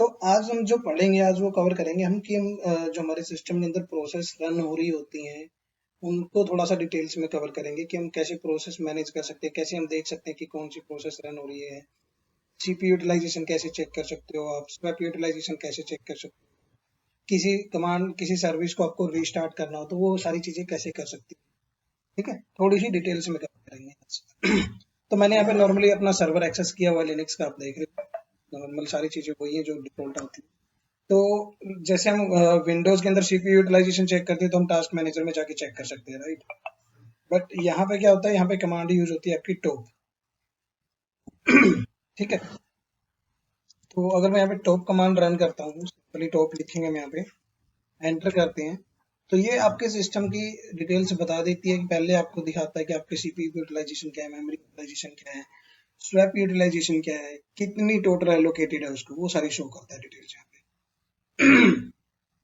तो आज हम जो पढ़ेंगे, आज वो कवर करेंगे हम कि जो हमारे सिस्टम के अंदर प्रोसेस रन हो रही होती हैं, उनको थोड़ा सा डिटेल्स में कवर करेंगे कि हम कैसे प्रोसेस मैनेज कर सकते हैं, कैसे हम देख सकते हैं कि कौन सी प्रोसेस रन हो रही है, सीपी यूटिलाइजेशन कैसे चेक कर सकते हो आप, स्वैप यूटिलाइजेशन कैसे चेक कर सकते हो, किसी कमांड किसी सर्विस को आपको रीस्टार्ट करना हो तो वो सारी चीजें कैसे कर सकती है। ठीक है, थोड़ी सी डिटेल्स में कवर करेंगे आज। तो मैंने यहाँ पे नॉर्मली अपना सर्वर एक्सेस किया हुआ है लिनक्स का, आप देख रहे हो नॉर्मल सारी चीजें वही है जो डिफॉल्ट आती है। तो जैसे हम विंडोज के अंदर सीपीयू यूटिलाइजेशन चेक करते हैं तो हम टास्क मैनेजर में जाके चेक कर सकते हैं, राइट। बट यहाँ पे क्या होता है, यहाँ पे कमांड यूज होती है आपकी टॉप। ठीक है, तो अगर मैं यहाँ पे टॉप कमांड रन करता हूँ, सिंपली टॉप लिखेंगे हम यहाँ पे, एंटर करते हैं, तो ये आपके सिस्टम की डिटेल्स बता देती है कि पहले आपको दिखाता है कि आपके सीपीयू यूटिलाइजेशन क्या है, मेमोरी यूटिलाइजेशन क्या है, स्वैप यूटिलाइजेशन क्या है, कितनी टोटल एलोकेटेड है उसको, वो सारी शो करता है डिटेल्स यहाँ पे।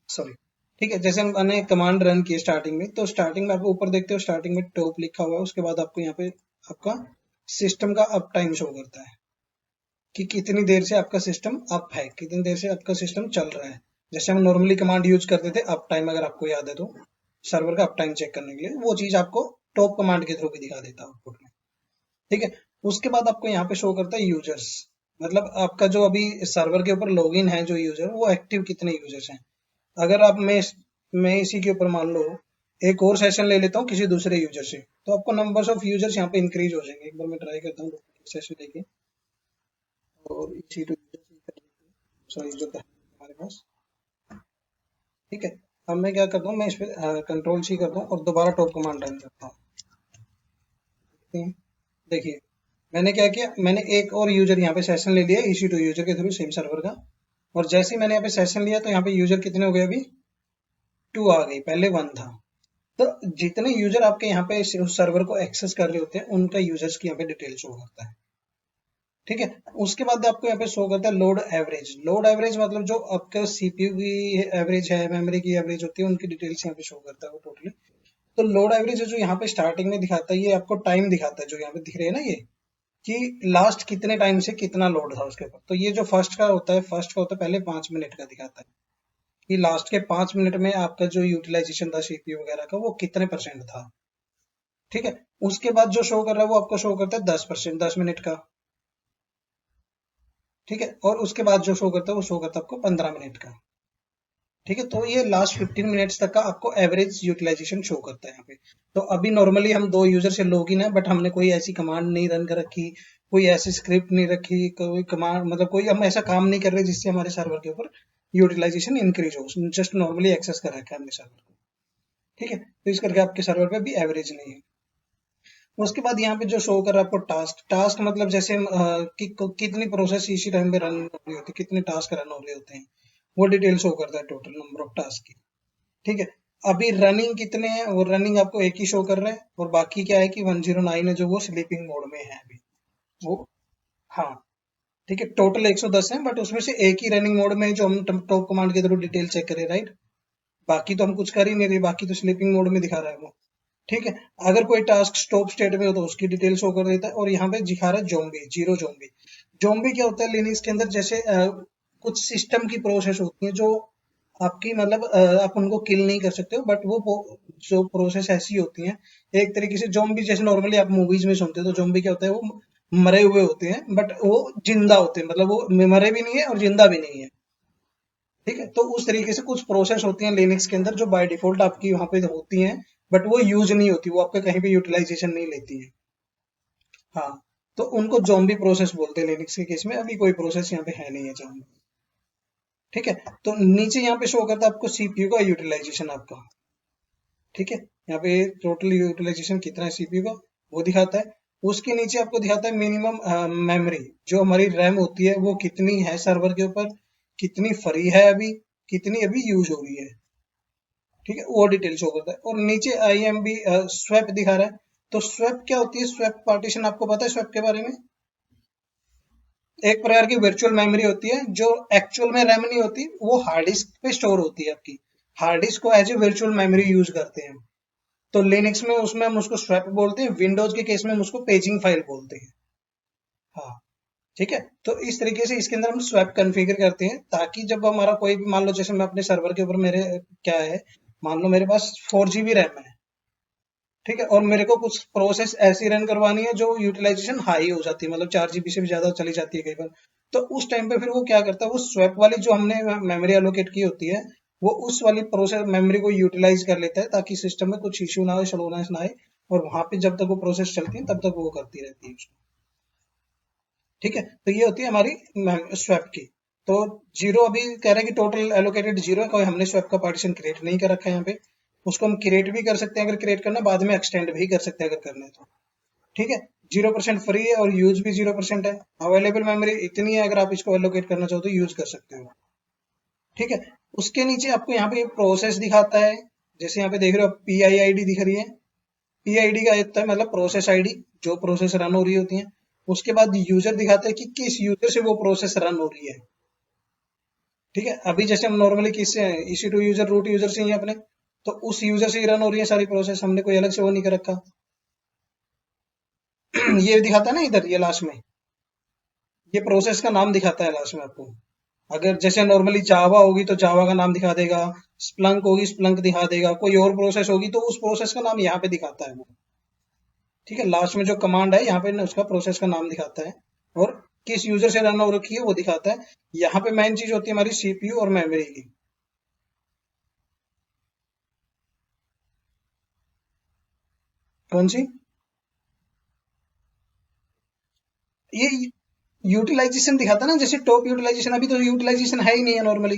सॉरी। ठीक है, जैसे हमने कमांड रन किया स्टार्टिंग में, तो स्टार्टिंग में आप ऊपर देखते हो, स्टार्टिंग में टॉप लिखा हुआ है, उसके बाद आपको यहाँ पे आपका सिस्टम का अप टाइम शो करता है कि कितनी देर से आपका सिस्टम अप है, कितनी देर से आपका सिस्टम चल रहा है। जैसे हम नॉर्मली कमांड यूज करते थे अप टाइम, अगर आपको याद है तो, सर्वर का अप टाइम चेक करने के लिए, वो चीज आपको टॉप कमांड के थ्रू भी दिखा देता है आउटपुट में। ठीक है, उसके बाद आपको यहाँ पे शो करता है यूजर्स, मतलब आपका जो अभी सर्वर के ऊपर लॉगिन है जो यूजर, वो एक्टिव कितने यूजर्स हैं। अगर आप मैं इसी के ऊपर मान लो एक और सेशन ले लेता हूँ किसी दूसरे यूजर से, तो आपको नंबर्स ऑफ यूजर्स यहाँ पे इंक्रीज हो जाएंगे। एक बार मैं ट्राई करता हूँ सेशन लेके, और इसी टू यूजर सॉरी जो है हमारे पास। ठीक है, अब मैं क्या करता हूँ, मैं इस पर कंट्रोल सी करता हूँ और दोबारा टॉप कमांड रन करता हूँ। देखिए, मैंने क्या किया, मैंने एक और यूजर यहाँ पे सेशन ले लिया इसी टू यूजर के थ्रू, सेम सर्वर का। और जैसे ही मैंने यहाँ पे सेशन लिया तो यहाँ पे यूजर कितने हो गए, अभी 2 आ गई, पहले 1 था। तो जितने यूजर आपके यहाँ पे उस सर्वर को एक्सेस कर रहे होते हैं, उनका यूजर्स की यहाँ पे डिटेल शो करता है। ठीक है, उसके बाद आपको यहाँ पे शो करता है लोड एवरेज। लोड एवरेज मतलब जो आपका सीपीयू की एवरेज है, मेमोरी की एवरेज होती है, उनकी डिटेल्स यहाँ पे शो करता है वो टोटली। तो लोड एवरेज जो यहाँ पे स्टार्टिंग में दिखाता है, ये आपको टाइम दिखाता है, जो यहाँ पे दिख रहे हैं ना ये, कि लास्ट कितने टाइम से कितना लोड था उसके ऊपर। तो ये जो फर्स्ट का होता है, फर्स्ट का होता है पहले 5 मिनट का दिखाता है कि लास्ट के 5 मिनट में आपका जो यूटिलाइजेशन था सीपीयू वगैरह का, वो कितने परसेंट था। ठीक है, उसके बाद जो शो कर रहा है वो आपको शो करता है 10%, 10 मिनट का। ठीक है, और उसके बाद जो शो करता है वो शो करता है आपको 15 मिनट का। ठीक है, तो ये लास्ट 15 मिनट्स तक का आपको एवरेज यूटिलाइजेशन शो करता है यहाँ पे। तो अभी नॉर्मली हम 2 यूजर से लॉगिन है, बट हमने कोई ऐसी कमांड नहीं रन कर रखी, कोई ऐसी स्क्रिप्ट नहीं रखी, कोई कमांड मतलब कोई हम ऐसा काम नहीं कर रहे जिससे हमारे सर्वर के ऊपर यूटिलाइजेशन इंक्रीज हो। जस्ट नॉर्मली एक्सेस कर रखा है हमने सर्वर को। ठीक है, तो इस करके आपके सर्वर पे भी एवरेज नहीं है। उसके बाद यहाँ पे जो शो कर रहा है आपको टास्क, टास्क मतलब जैसे कितनी प्रोसेस इसी टाइम पे रन हो रही होती है, कितने टास्क रन हो रहे होते हैं, वो डिटेल शो करता है, टोटल नंबर ऑफ टास्क की। ठीक है, अभी रनिंग कितने हैं, वो रनिंग आपको एक ही शो कर रहा है, और बाकी क्या है कि 109 है जो वो स्लीपिंग मोड में है अभी वो। हाँ, ठीक है, टोटल 110 है, बट उसमें से एक ही रनिंग मोड में है जो हम टॉप कमांड के थ्रू डिटेल चेक करें, राइट। बाकी तो हम कुछ कर ही नहीं रहे, बाकी तो स्लीपिंग मोड में दिखा रहा है वो। ठीक है, अगर कोई टास्क स्टॉप स्टेट में हो तो उसकी डिटेल शो कर देता है। और यहाँ पे दिखा रहा है जोम्बी, जीरो जोम्बी। जोम्बी क्या होता है लिनक्स के अंदर, जैसे कुछ सिस्टम की प्रोसेस होती है जो आपकी मतलब आप उनको किल नहीं कर सकते हो, बट वो जो प्रोसेस ऐसी होती है, एक तरीके से जोम्बी जैसे नॉर्मली आप मूवीज में सुनते हो, तो जोम्बी क्या होता है, वो मरे हुए होते हैं बट वो जिंदा होते हैं, मतलब वो मरे भी नहीं है और जिंदा भी नहीं है। ठीक है, तो उस तरीके से कुछ प्रोसेस होती हैं लिनक्स के अंदर जो बाय डिफॉल्ट आपकी वहां पे होती हैं, बट वो यूज नहीं होती, वो आपका कहीं पे यूटिलाइजेशन नहीं लेती है। हाँ, तो उनको जोम्बी प्रोसेस बोलते हैं लिनक्स के केस में। अभी कोई प्रोसेस यहाँ पे है नहीं है जोम्बी। ठीक है, तो नीचे यहाँ पे शो करता है आपको सीपीयू का यूटिलाइजेशन आपका। ठीक है, यहाँ पे टोटल यूटिलाइजेशन कितना है सीपीयू का, वो दिखाता है। उसके नीचे आपको दिखाता है मिनिमम मेमोरी, जो हमारी रैम होती है वो कितनी है सर्वर के ऊपर, कितनी फ्री है अभी, कितनी अभी यूज हो रही है। ठीक है, वो डिटेल शो करता है। और नीचे आई एम बी स्वैप दिखा रहा है। तो स्वैप क्या होती है, स्वैप पार्टीशन आपको पता है स्वैप के बारे में। एक प्रकार की वर्चुअल मेमोरी होती है जो एक्चुअल में रैम नहीं होती, वो हार्ड डिस्क पे स्टोर होती है आपकी। हार्ड डिस्क को as a virtual memory use करते हैं। तो लिनक्स में उसमें हम उसको स्वैप बोलते हैं, विंडोज के केस में हम उसको पेजिंग फाइल बोलते हैं। हाँ, ठीक है। तो इस तरीके से इसके अंदर हम स्वैप कॉन्फ़िगर करते हैं, ताकि जब हमारा कोई भी, मान लो जैसे मैं अपने सर्वर के ऊपर मेरे क्या है, मान लो मेरे पास 4 जीबी रैम है, ठीक है, और मेरे को कुछ प्रोसेस ऐसी रन करवानी है जो यूटिलाइजेशन हाई हो जाती है, मतलब 4 जीबी से भी ज्यादा चली जाती है कई बार। तो उस टाइम पे फिर वो क्या करता है, वो स्वैप वाली जो हमने मेमोरी एलोकेट की होती है, वो उस वाली प्रोसेस मेमोरी को यूटिलाइज कर लेता है, ताकि सिस्टम में कुछ इश्यू ना हो, स्लोनेस ना आए, और वहां पे जब तक वो प्रोसेस चलती है तब तक वो करती रहती है उसको। ठीक है, तो ये होती है हमारी स्वैप की। तो जीरो अभी कह रहे हैं कि टोटल एलोकेटेड जीरो है, कोई हमने स्वैप का पार्टीशन क्रिएट नहीं कर रखा है यहाँ पे। उसको हम क्रिएट भी कर सकते हैं, अगर क्रिएट करना है, बाद में एक्सटेंड भी कर सकते हैं अगर करना है तो। ठीक है, 0% फ्री है और यूज भी 0% है। अवेलेबल मेमोरी इतनी है, अगर आप इसको एलोकेट करना चाहो तो यूज कर सकते हो। ठीक है, उसके नीचे आपको यहाँ पे प्रोसेस दिखाता है, जैसे यहाँ पे देख रहे हो पी आई आई डी दिख रही है। पी आई डी का होता है मतलब प्रोसेस आईडी, जो प्रोसेस रन हो रही होती है। उसके बाद यूजर दिखाता है कि किस यूजर से वो प्रोसेस रन हो रही है। ठीक है, अभी जैसे हम नॉर्मली किससे हैं, ईसी टू यूजर रूट यूजर से ही हैं अपने, तो उस यूजर से ही रन हो रही है सारी प्रोसेस, हमने कोई अलग से वो नहीं कर रखा। ये दिखाता है ना इधर, ये लास्ट में, ये प्रोसेस का नाम दिखाता है लास्ट में आपको। अगर जैसे नॉर्मली जावा होगी तो जावा का नाम दिखा देगा, स्प्लंक होगी स्प्लंक दिखा देगा, कोई और प्रोसेस होगी तो उस प्रोसेस का नाम यहाँ पे दिखाता है वो। ठीक है, लास्ट में जो कमांड है यहाँ पे ना उसका प्रोसेस का नाम दिखाता है, और किस यूजर से रन हो रखी है वो दिखाता है। यहाँ पे मेन चीज होती है हमारी सीपीयू और मेमोरी की। कौन सी? ये यूटिलाइजेशन दिखाता है ना, जैसे टॉप यूटिलाइजेशन, अभी तो यूटिलाइजेशन है ही नहीं है नॉर्मली,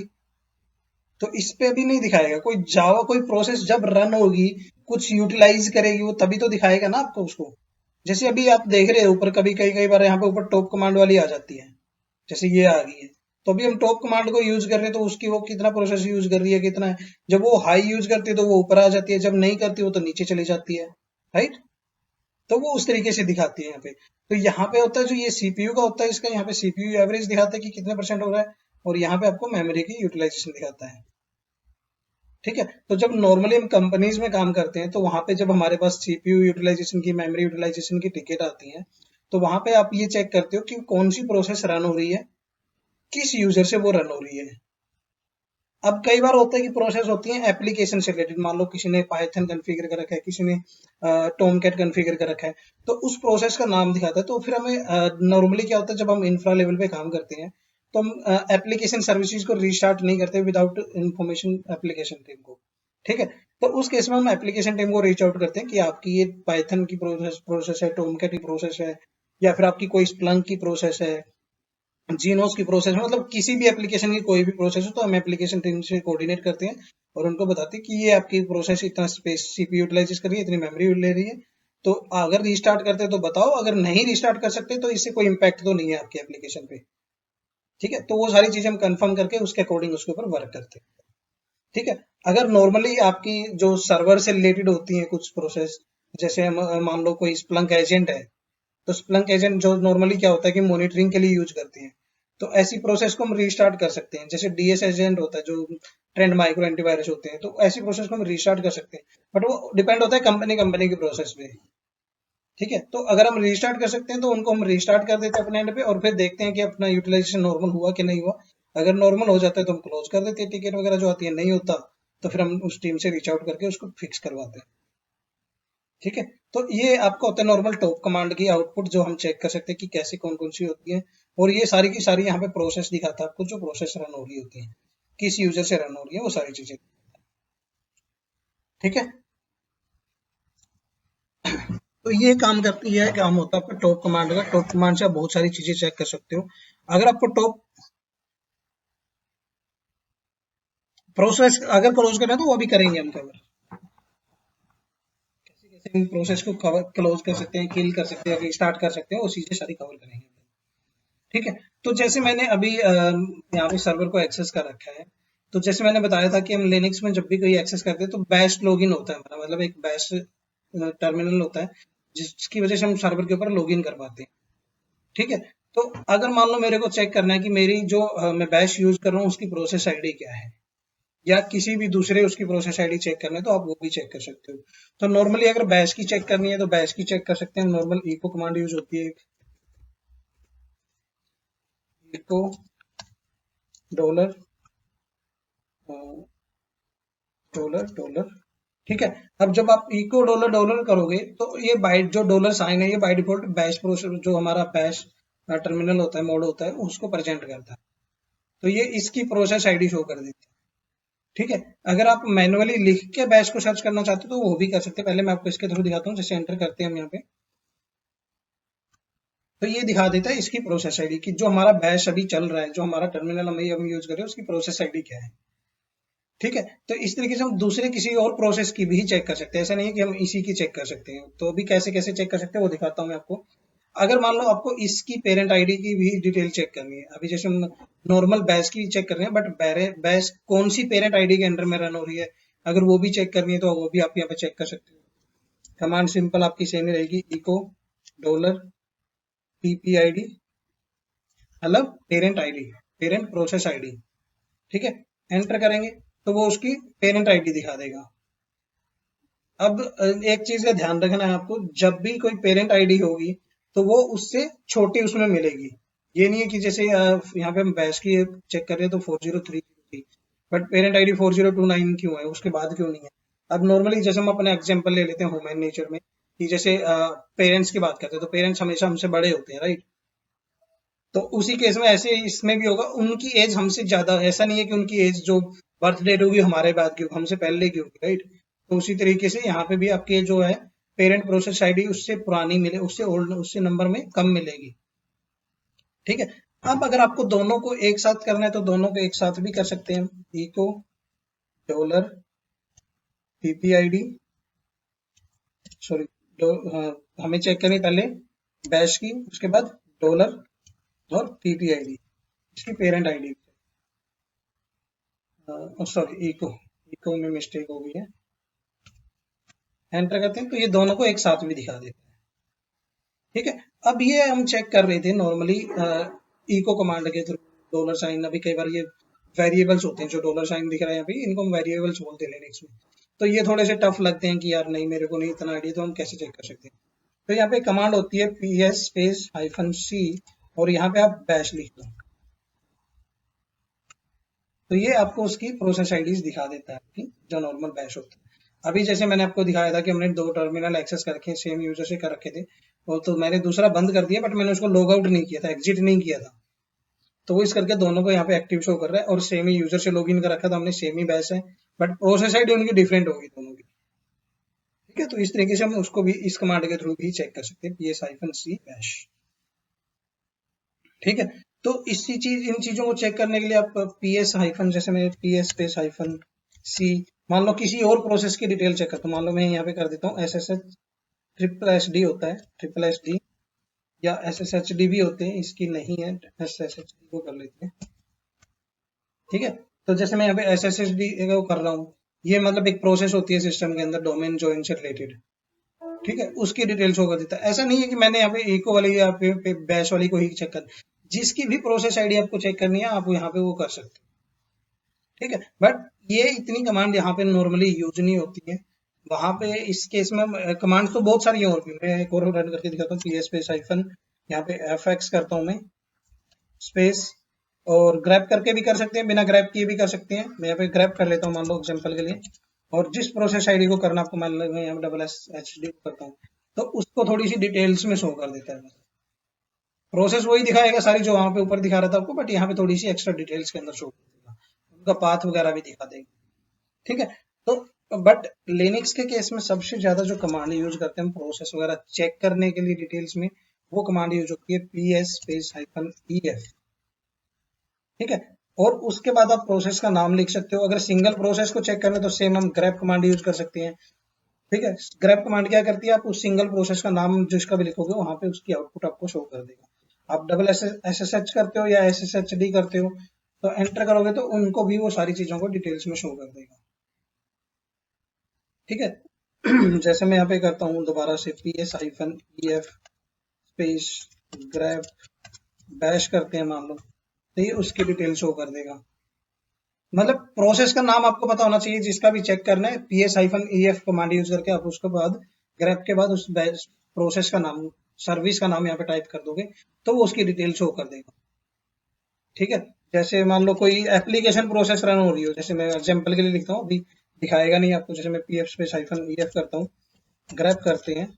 तो इस पे भी नहीं दिखाएगा। कोई जावा कोई प्रोसेस जब रन होगी, कुछ यूटिलाइज करेगी, वो तभी तो दिखाएगा ना आपको उसको। जैसे अभी आप देख रहे हो ऊपर, कभी कई कई बार यहाँ पे ऊपर टॉप कमांड वाली आ जाती है, जैसे ये आ गई है। तो अभी हम टॉप कमांड को यूज कर रहे हैं, तो उसकी वो कितना प्रोसेस यूज कर रही है, कितना है। जब वो हाई यूज करती है तो वो ऊपर आ जाती है, जब नहीं करती वो तो नीचे चली जाती है। राइट, तो वो उस तरीके से दिखाती है यहाँ पे। तो यहाँ पे होता है जो ये सीपीयू का होता है, इसका यहाँ पे सीपीयू एवरेज दिखाता है कि कितने परसेंट हो रहा है, और यहाँ पे आपको मेमोरी की यूटिलाइजेशन दिखाता है। ठीक है, तो जब नॉर्मली हम कंपनीज में काम करते हैं, तो वहां पे जब हमारे पास सीपीयू यूटिलाइजेशन की, मेमोरी यूटिलाइजेशन की टिकट आती है, तो वहां पे आप ये चेक करते हो कि कौन सी प्रोसेस रन हो रही है, किस यूजर से वो रन हो रही है। अब कई बार होता है कि प्रोसेस होती है एप्लीकेशन से रिलेटेड, मान लो किसी ने पाइथन कॉन्फ़िगर कर रखा है, किसी ने टोमकैट कॉन्फ़िगर कर रखा है, तो उस प्रोसेस का नाम दिखाता है। तो फिर हमें नॉर्मली क्या होता है, जब हम इंफ्रा लेवल पे काम करते हैं, तो हम एप्लीकेशन सर्विसेज को रीस्टार्ट नहीं करते विदाउट इंफॉर्मेशन एप्लीकेशन टीम को। ठीक है, तो उस केस में हम एप्लीकेशन टीम को रीच आउट करते हैं कि आपकी ये पाइथन की प्रोसेस है, टोमकैट की प्रोसेस है, या फिर आपकी कोई स्प्लंक की प्रोसेस है, जीनोस की प्रोसेस है, मतलब किसी भी एप्लीकेशन की कोई भी प्रोसेस हो, तो हम एप्लीकेशन टीम से कोऑर्डिनेट करते हैं और उनको बताते हैं कि ये आपकी प्रोसेस इतना स्पेस सीपीयू यूटिलाइज कर रही है, इतनी मेमोरी ले रही है। तो अगर रीस्टार्ट करते हैं तो बताओ, अगर नहीं रीस्टार्ट कर सकते तो इससे कोई इम्पैक्ट तो नहीं है आपके एप्लीकेशन पे। ठीक है, तो वो सारी चीजें हम कंफर्म करके उसके अकॉर्डिंग उसके ऊपर वर्क करते हैं। ठीक है, अगर नॉर्मली आपकी जो सर्वर से रिलेटेड होती है कुछ प्रोसेस, जैसे मान लो कोई स्प्लंक एजेंट है, तो स्प्लंक एजेंट जो नॉर्मली क्या होता है कि मॉनिटरिंग के लिए यूज करते हैं, तो ऐसी प्रोसेस को हम रीस्टार्ट कर सकते हैं। जैसे डीएस एजेंट होता है, जो ट्रेंड माइक्रो एंटीवायरस होते हैं, तो ऐसी प्रोसेस को हम रीस्टार्ट कर सकते हैं, बट वो डिपेंड होता है कंपनी कंपनी की प्रोसेस पे। ठीक है, तो अगर हम रीस्टार्ट कर सकते हैं तो उनको हम रीस्टार्ट कर देते हैं अपने एंड पे, और फिर देखते हैं कि अपना यूटिलाइजेशन नॉर्मल हुआ कि नहीं हुआ। अगर नॉर्मल हो जाता है तो हम क्लोज कर देते हैं टिकट वगैरह जो आती है, नहीं होता तो फिर हम उस टीम से रीच आउट करके उसको फिक्स करवाते हैं। ठीक है, तो ये आपका होता है नॉर्मल टॉप कमांड की आउटपुट, जो हम चेक कर सकते हैं कि कैसे कौन कौन सी होती है। और ये सारी की सारी यहाँ पे प्रोसेस दिखाता है आपको, जो प्रोसेस रन हो रही होती है, किस यूजर से रन हो रही है, वो सारी चीजें। ठीक है, तो ये काम करती है, काम होता है आपका टॉप कमांड का। टॉप कमांड से आप बहुत सारी चीजें चेक कर सकते हो। अगर आपको टॉप प्रोसेस अगर क्लोज करना है तो वो भी करेंगे हम कवर, कैसे कैसे हम प्रोसेस को कवर क्लोज कर सकते हैं, किल कर सकते हैं, स्टार्ट कर सकते हैं, वो चीजें सारी कवर करेंगे। ठीक है, तो जैसे मैंने अभी यहाँ पे सर्वर को एक्सेस कर रखा है, तो जैसे मैंने बताया था कि हम लिनक्स में जब भी कोई एक्सेस करते हैं तो बैश लॉगिन होता है हमारा, मतलब एक बैश टर्मिनल होता है, जिसकी वजह से हम सर्वर के ऊपर लॉगिन कर पाते हैं। ठीक है, तो अगर मान लो मेरे को चेक करना है कि मेरी जो मैं बैश यूज कर रहा हूँ उसकी प्रोसेस आईडी क्या है, या किसी भी दूसरे उसकी प्रोसेस आईडी चेक करना है, तो आप वो भी चेक कर सकते हो। तो नॉर्मली अगर बैश की चेक करनी है तो बैश की चेक कर सकते हैं, नॉर्मल इको कमांड यूज होती है। Echo dollar dollar dollar. ठीक है, अब जब आप इको डॉलर डॉलर करोगे तो ये बाय जो डॉलर साइन है ये बाय डिफॉल्ट बैश प्रोसेस जो हमारा बैश टर्मिनल होता है, मोड होता है, उसको प्रेजेंट करता है। तो ये इसकी प्रोसेस आईडी शो कर देती है। ठीक है, अगर आप मैन्युअली लिख के बैश को सर्च करना चाहते हो तो वो भी कर सकते हैं। पहले मैं आपको इसके थ्रू दिखाता हूँ। जैसे एंटर करते हैं हम यहाँ पे, तो ये दिखा देता है इसकी प्रोसेस आईडी कि जो हमारा बैश अभी चल रहा है, जो हमारा टर्मिनल हम यूज कर रहे हैं, उसकी प्रोसेस आईडी क्या है। ठीक है, तो इस तरीके से हम दूसरे किसी और प्रोसेस की भी चेक कर सकते हैं। ऐसा नहीं है कि हम इसी की चेक कर सकते हैं। तो अभी कैसे कैसे चेक कर सकते हैं वो दिखाता हूँ मैं आपको। अगर मान लो आपको इसकी पेरेंट आईडी की भी डिटेल चेक करनी है, अभी जैसे हम नॉर्मल बैश की चेक कर रहे हैं, बट बैश कौन सी पेरेंट आईडी के अंडर में रन हो रही है, अगर वो भी चेक करनी है तो वो भी आप यहाँ पे चेक कर सकते हो। कमांड सिंपल आपकी सेम ही रहेगी, इको डॉलर ppid, मतलब parent ID, parent process ID. ठीक है, एंटर करेंगे तो वो उसकी पेरेंट आईडी दिखा देगा। अब एक चीज का ध्यान रखना है आपको, जब भी कोई पेरेंट आईडी होगी तो वो उससे छोटी उसमें मिलेगी। ये नहीं है कि जैसे यहाँ पे हम बैश की चेक कर रहे हैं तो 4030 थी, बट पेरेंट आईडी 4029 क्यों है, उसके बाद क्यों नहीं है। अब नॉर्मली जैसे हम अपने एग्जांपल ले लेते हैं ह्यूमन नेचर में, कि जैसे पेरेंट्स की बात करते हैं तो पेरेंट्स हमेशा हमसे बड़े होते हैं, राइट। तो उसी केस में ऐसे इसमें भी होगा, उनकी एज हमसे ज्यादा, ऐसा नहीं है कि उनकी एज जो बर्थ डेट होगी हमारे बाद की होगी, हमसे पहले की होगी, राइट। तो उसी तरीके से यहाँ पे भी आपके जो है पेरेंट प्रोसेस आईडी उससे पुरानी मिले, उससे ओल्ड, उससे नंबर में कम मिलेगी। ठीक है, अब अगर आपको दोनों को एक साथ करना है तो दोनों को एक साथ भी कर सकते हैं। इको डॉलर पीपीआईडी, सॉरी, हमें चेक करनी पहले बैश की, उसके बाद डॉलर और पीपीआईडी, इसकी parent ID. Sorry, echo echo में मिस्टेक हो गई है। एंटर करते हैं तो ये दोनों को एक साथ भी दिखा देता है। ठीक है, अब ये हम चेक कर रहे थे नॉर्मली इको कमांड के थ्रू डॉलर साइन। अभी कई बार ये वेरिएबल्स होते हैं, जो डॉलर साइन दिख रहा है यहाँ पे, इनको हम वेरिएबल्स बोलते हैं लिनक्स में। तो ये थोड़े से टफ लगते हैं कि यार नहीं मेरे को नहीं इतना आइडिया, तो हम कैसे चेक कर सकते हैं। तो यहाँ पे कमांड होती है PS स्पेस -C, और यहाँ पे आप बैश लिख दो, तो ये आपको उसकी प्रोसेस आईडीज दिखा देता है आपकी, जो नॉर्मल बैश होता है। अभी जैसे मैंने आपको दिखाया था कि हमने 2 टर्मिनल एक्सेस कर रखे, सेम यूजर से कर रखे थे, वो तो मैंने दूसरा बंद कर दिया, बट मैंने उसको लॉग आउट नहीं किया था, एग्जिट नहीं किया था। तो वो इस करके दोनों को यहाँ पे एक्टिव शो कर रहा है, और सेम ही यूजर से लॉगिन कर रखा था हमने, सेम ही बैश है, बट प्रोसेस आईडी उनकी डिफरेंट होगी दोनों की। ठीक है, तो इस तरीके से हम उसको भी इस कमांड के थ्रू भी चेक कर सकते हैं, PS-C बैश। ठीक है, तो इसी चीज, इन चीजों को चेक करने के लिए आप PS हाइफन, जैसे मैं PS स्पेस -C, मान लो किसी और प्रोसेस की डिटेल चेक करता हूँ, मान लो मैं यहाँ पे कर देता हूँ SSH SSD होता है, SSD या SSHD भी होते हैं, इसकी नहीं है, SSHD को कर लेते हैं। ठीक है, तो जैसे मैं यहाँ पे SSHD को कर रहा हूँ, ये मतलब एक प्रोसेस होती है सिस्टम के अंदर डोमेन जॉइन से रिलेटेड। ठीक है, उसकी डिटेल शो कर देता है। ऐसा नहीं है कि मैंने यहाँ पे इको वाली या पे बैश वाली को ही चेक कर, जिसकी भी प्रोसेस आईडी आपको चेक करनी है आप यहाँ पे वो कर सकते हैं। ठीक है, बट ये इतनी कमांड यहाँ पे नॉर्मली यूज नहीं होती है, वहां पे इस केस में कमांड तो बहुत सारी है और भी। मैं एक और रन करके दिखाता हूँ, PS स्पेस हाइफन, यहाँ पे FX करता हूँ मैं स्पेस, और ग्रैब करके भी कर सकते हैं, बिना ग्रैब किए भी कर सकते हैं। मैं यहाँ पे ग्रैब कर लेता हूँ मान लो एग्जांपल के लिए, और जिस प्रोसेस आईडी को करना आपको, मान लो मैं यहाँ SSHD करता हूँ, तो उसको थोड़ी सी डिटेल्स में शो कर देता है। प्रोसेस वही दिखाएगा सारी जो वहां पे ऊपर दिखा रहा था आपको, बट यहाँ पे थोड़ी सी एक्स्ट्रा डिटेल्स के अंदर शो कर देगा, उनका पाथ वगैरह भी दिखा देगा। ठीक है, तो बट लिनक्स के केस में सबसे ज्यादा जो कमांड यूज करते हैं हम प्रोसेस वगैरह चेक करने के लिए डिटेल्स में, वो कमांड यूज होती है PS स्पेस -EF। ठीक है, और उसके बाद आप प्रोसेस का नाम लिख सकते हो। अगर सिंगल प्रोसेस को चेक करना है तो सेम हम ग्रैप कमांड यूज कर सकते हैं। ठीक है, ग्रैप कमांड क्या करती है, आप उस सिंगल प्रोसेस का नाम जिसका भी लिखोगे वहां पे उसकी आउटपुट आपको शो कर देगा। आप डबल SSH करते हो या SSHD करते हो, तो एंटर करोगे तो उनको भी वो सारी चीजों को डिटेल्स में शो कर देगा। ठीक है, जैसे मैं यहाँ पे करता हूँ दोबारा से PS-EF स्पेस ग्रैप बैश करते हैं मान लो, तो ये उसकी डिटेल शो कर देगा। मतलब प्रोसेस का नाम आपको पता होना चाहिए जिसका भी चेक करना है, PS-EF कमांड यूज करके आप उसके बाद ग्रैप के बाद उस प्रोसेस का नाम, सर्विस का नाम यहाँ पे टाइप कर दोगे तो वो उसकी डिटेल शो कर देगा। ठीक है। जैसे मान लो कोई एप्लीकेशन प्रोसेस रन हो रही हो, जैसे मैं एग्जांपल के लिए लिखता हूँ, अभी दिखाएगा नहीं आपको, जैसे मैं pf स्पेस -ef करता हूँ, ग्रैब करते हैं,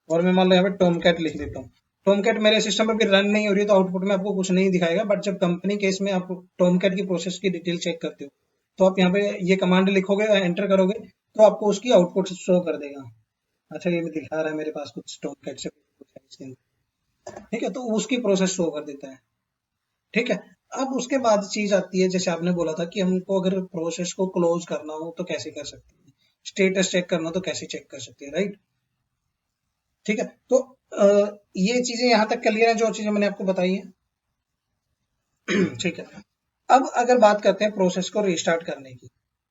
और मैं मान लो यहाँ पे टॉमकैट लिख देता हूँ। टॉमकैट मेरे सिस्टम पर भी रन नहीं हो रही है, तो आउटपुट में आपको कुछ नहीं दिखाएगा, बट जब कंपनी केस में आप टॉमकैट की प्रोसेस की डिटेल चेक करते हो, तो आप यहाँ पे ये कमांड लिखोगे, एंटर करोगे, तो आपको उसकी आउटपुट शो कर देगा। अच्छा, ये दिखा रहा है मेरे पास कुछ टॉमकैट से कुछ है इसके अंदर, ठीक है, तो उसकी प्रोसेस शो कर देता है। ठीक है। अब उसके बाद चीज आती है, जैसे आपने बोला था कि हमको अगर प्रोसेस को क्लोज करना हो तो कैसे कर सकते हैं, स्टेटस चेक करना हो तो कैसे चेक कर सकते हैं, राइट। ठीक है। तो ये चीजें यहाँ तक क्लियर है, जो चीजें मैंने आपको बताई है। ठीक है। अब अगर बात करते हैं प्रोसेस को रीस्टार्ट करने की,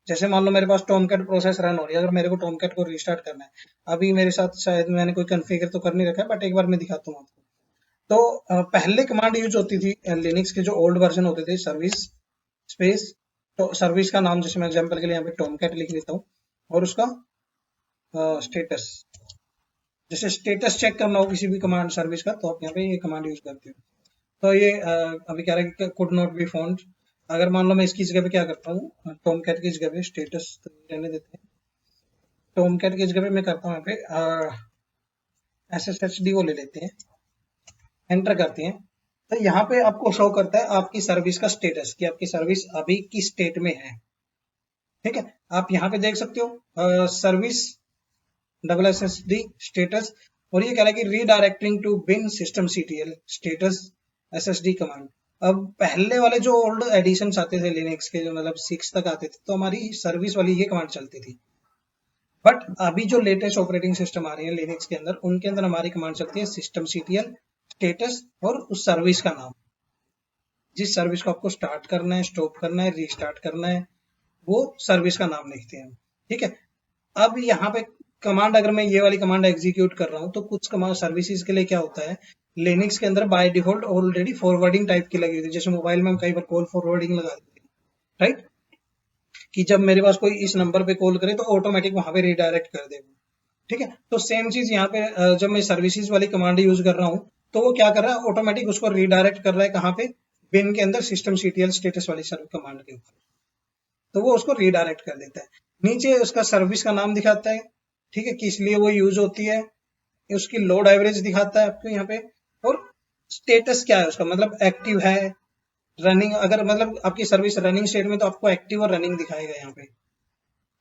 जैसे मान लो मेरे पास टॉमकैट प्रोसेस रन हो रही है, अगर मेरे को टॉमकैट को रीस्टार्ट करना है, अभी मेरे साथ शायद मैंने कोई कॉन्फ़िगर तो कर नहीं रखा है, बट एक बार मैं दिखाता हूँ आपको। तो पहले कमांड यूज होती थी लिनक्स के जो ओल्ड वर्जन होते थे, सर्विस स्पेस, तो सर्विस का नाम, जैसे मैं एग्जांपल के लिए यहाँ पे टॉमकैट लिख लेता हूँ, और उसका स्टेटस, जैसे स्टेटस चेक करना हो किसी भी कमांड सर्विस का, तो आप यहाँ पे ये कमांड यूज करते हो। तो ये अभी कह रहा है कि कुड नॉट बी फाउंड। अगर मान लो मैं इसकी जगह पे क्या करता हूँ, टॉमकैट की जगह पे स्टेटस तो रहने देते हैं, टॉमकैट की जगह पे मैं करता हूँ यहाँ पे SSHD को ले लेते हैं, एंटर करते हैं, तो यहाँ पे आपको शो करता है आपकी सर्विस का स्टेटस, कि आपकी सर्विस अभी किस स्टेट में है। ठीक है। आप यहाँ पे देख सकते हो सर्विस SSD स्टेटस, और ये कह रहा है कि redirecting to bin system CTL status SSD command. अब पहले वाले जो ओल्ड एडिशन आते थे लिनक्स के, जो मतलब 6 तक आते थे, तो हमारी सर्विस वाली ये कमांड चलती थी। बट अभी जो लेटेस्ट ऑपरेटिंग सिस्टम आ रही है लिनक्स के अंदर, उनके अंदर हमारी कमांड चलती है सिस्टम CTL स्टेटस और उस सर्विस का नाम, जिस सर्विस को आपको स्टार्ट करना है, स्टॉप करना है, रीस्टार्ट करना है, वो सर्विस का नाम लिखते हैं। ठीक है। अब यहाँ पे कमांड, अगर मैं ये वाली कमांड एग्जीक्यूट कर रहा हूँ, तो कुछ कमांड सर्विसेज के लिए क्या होता है, लिनक्स के अंदर by default already forwarding type की लगी होती है, जैसे मोबाइल में हम कई बार कॉल फॉरवर्डिंग लगा देते हैं, राइट, कि जब मेरे पास कोई इस नंबर पे कॉल करे तो ऑटोमेटिक वहां पे रिडायरेक्ट कर देगा। ठीक है। तो सेम चीज यहाँ पे जब मैं सर्विसेज वाली कमांड यूज कर रहा हूँ, तो वो क्या कर रहा है, ऑटोमेटिक उसको रिडायरेक्ट कर रहा है कहाँ पे, बिन के अंदर सिस्टम CTL स्टेटस वाली कमांड के ऊपर, तो वो उसको रिडायरेक्ट कर देता है। नीचे उसका सर्विस का नाम दिखाता है, ठीक है, किस लिए वो यूज होती है, उसकी लोड एवरेज दिखाता है आपको यहाँ पे, और स्टेटस क्या है उसका, मतलब एक्टिव है, रनिंग, अगर मतलब आपकी सर्विस रनिंग स्टेट में, तो आपको एक्टिव और रनिंग दिखाएगा यहाँ पे।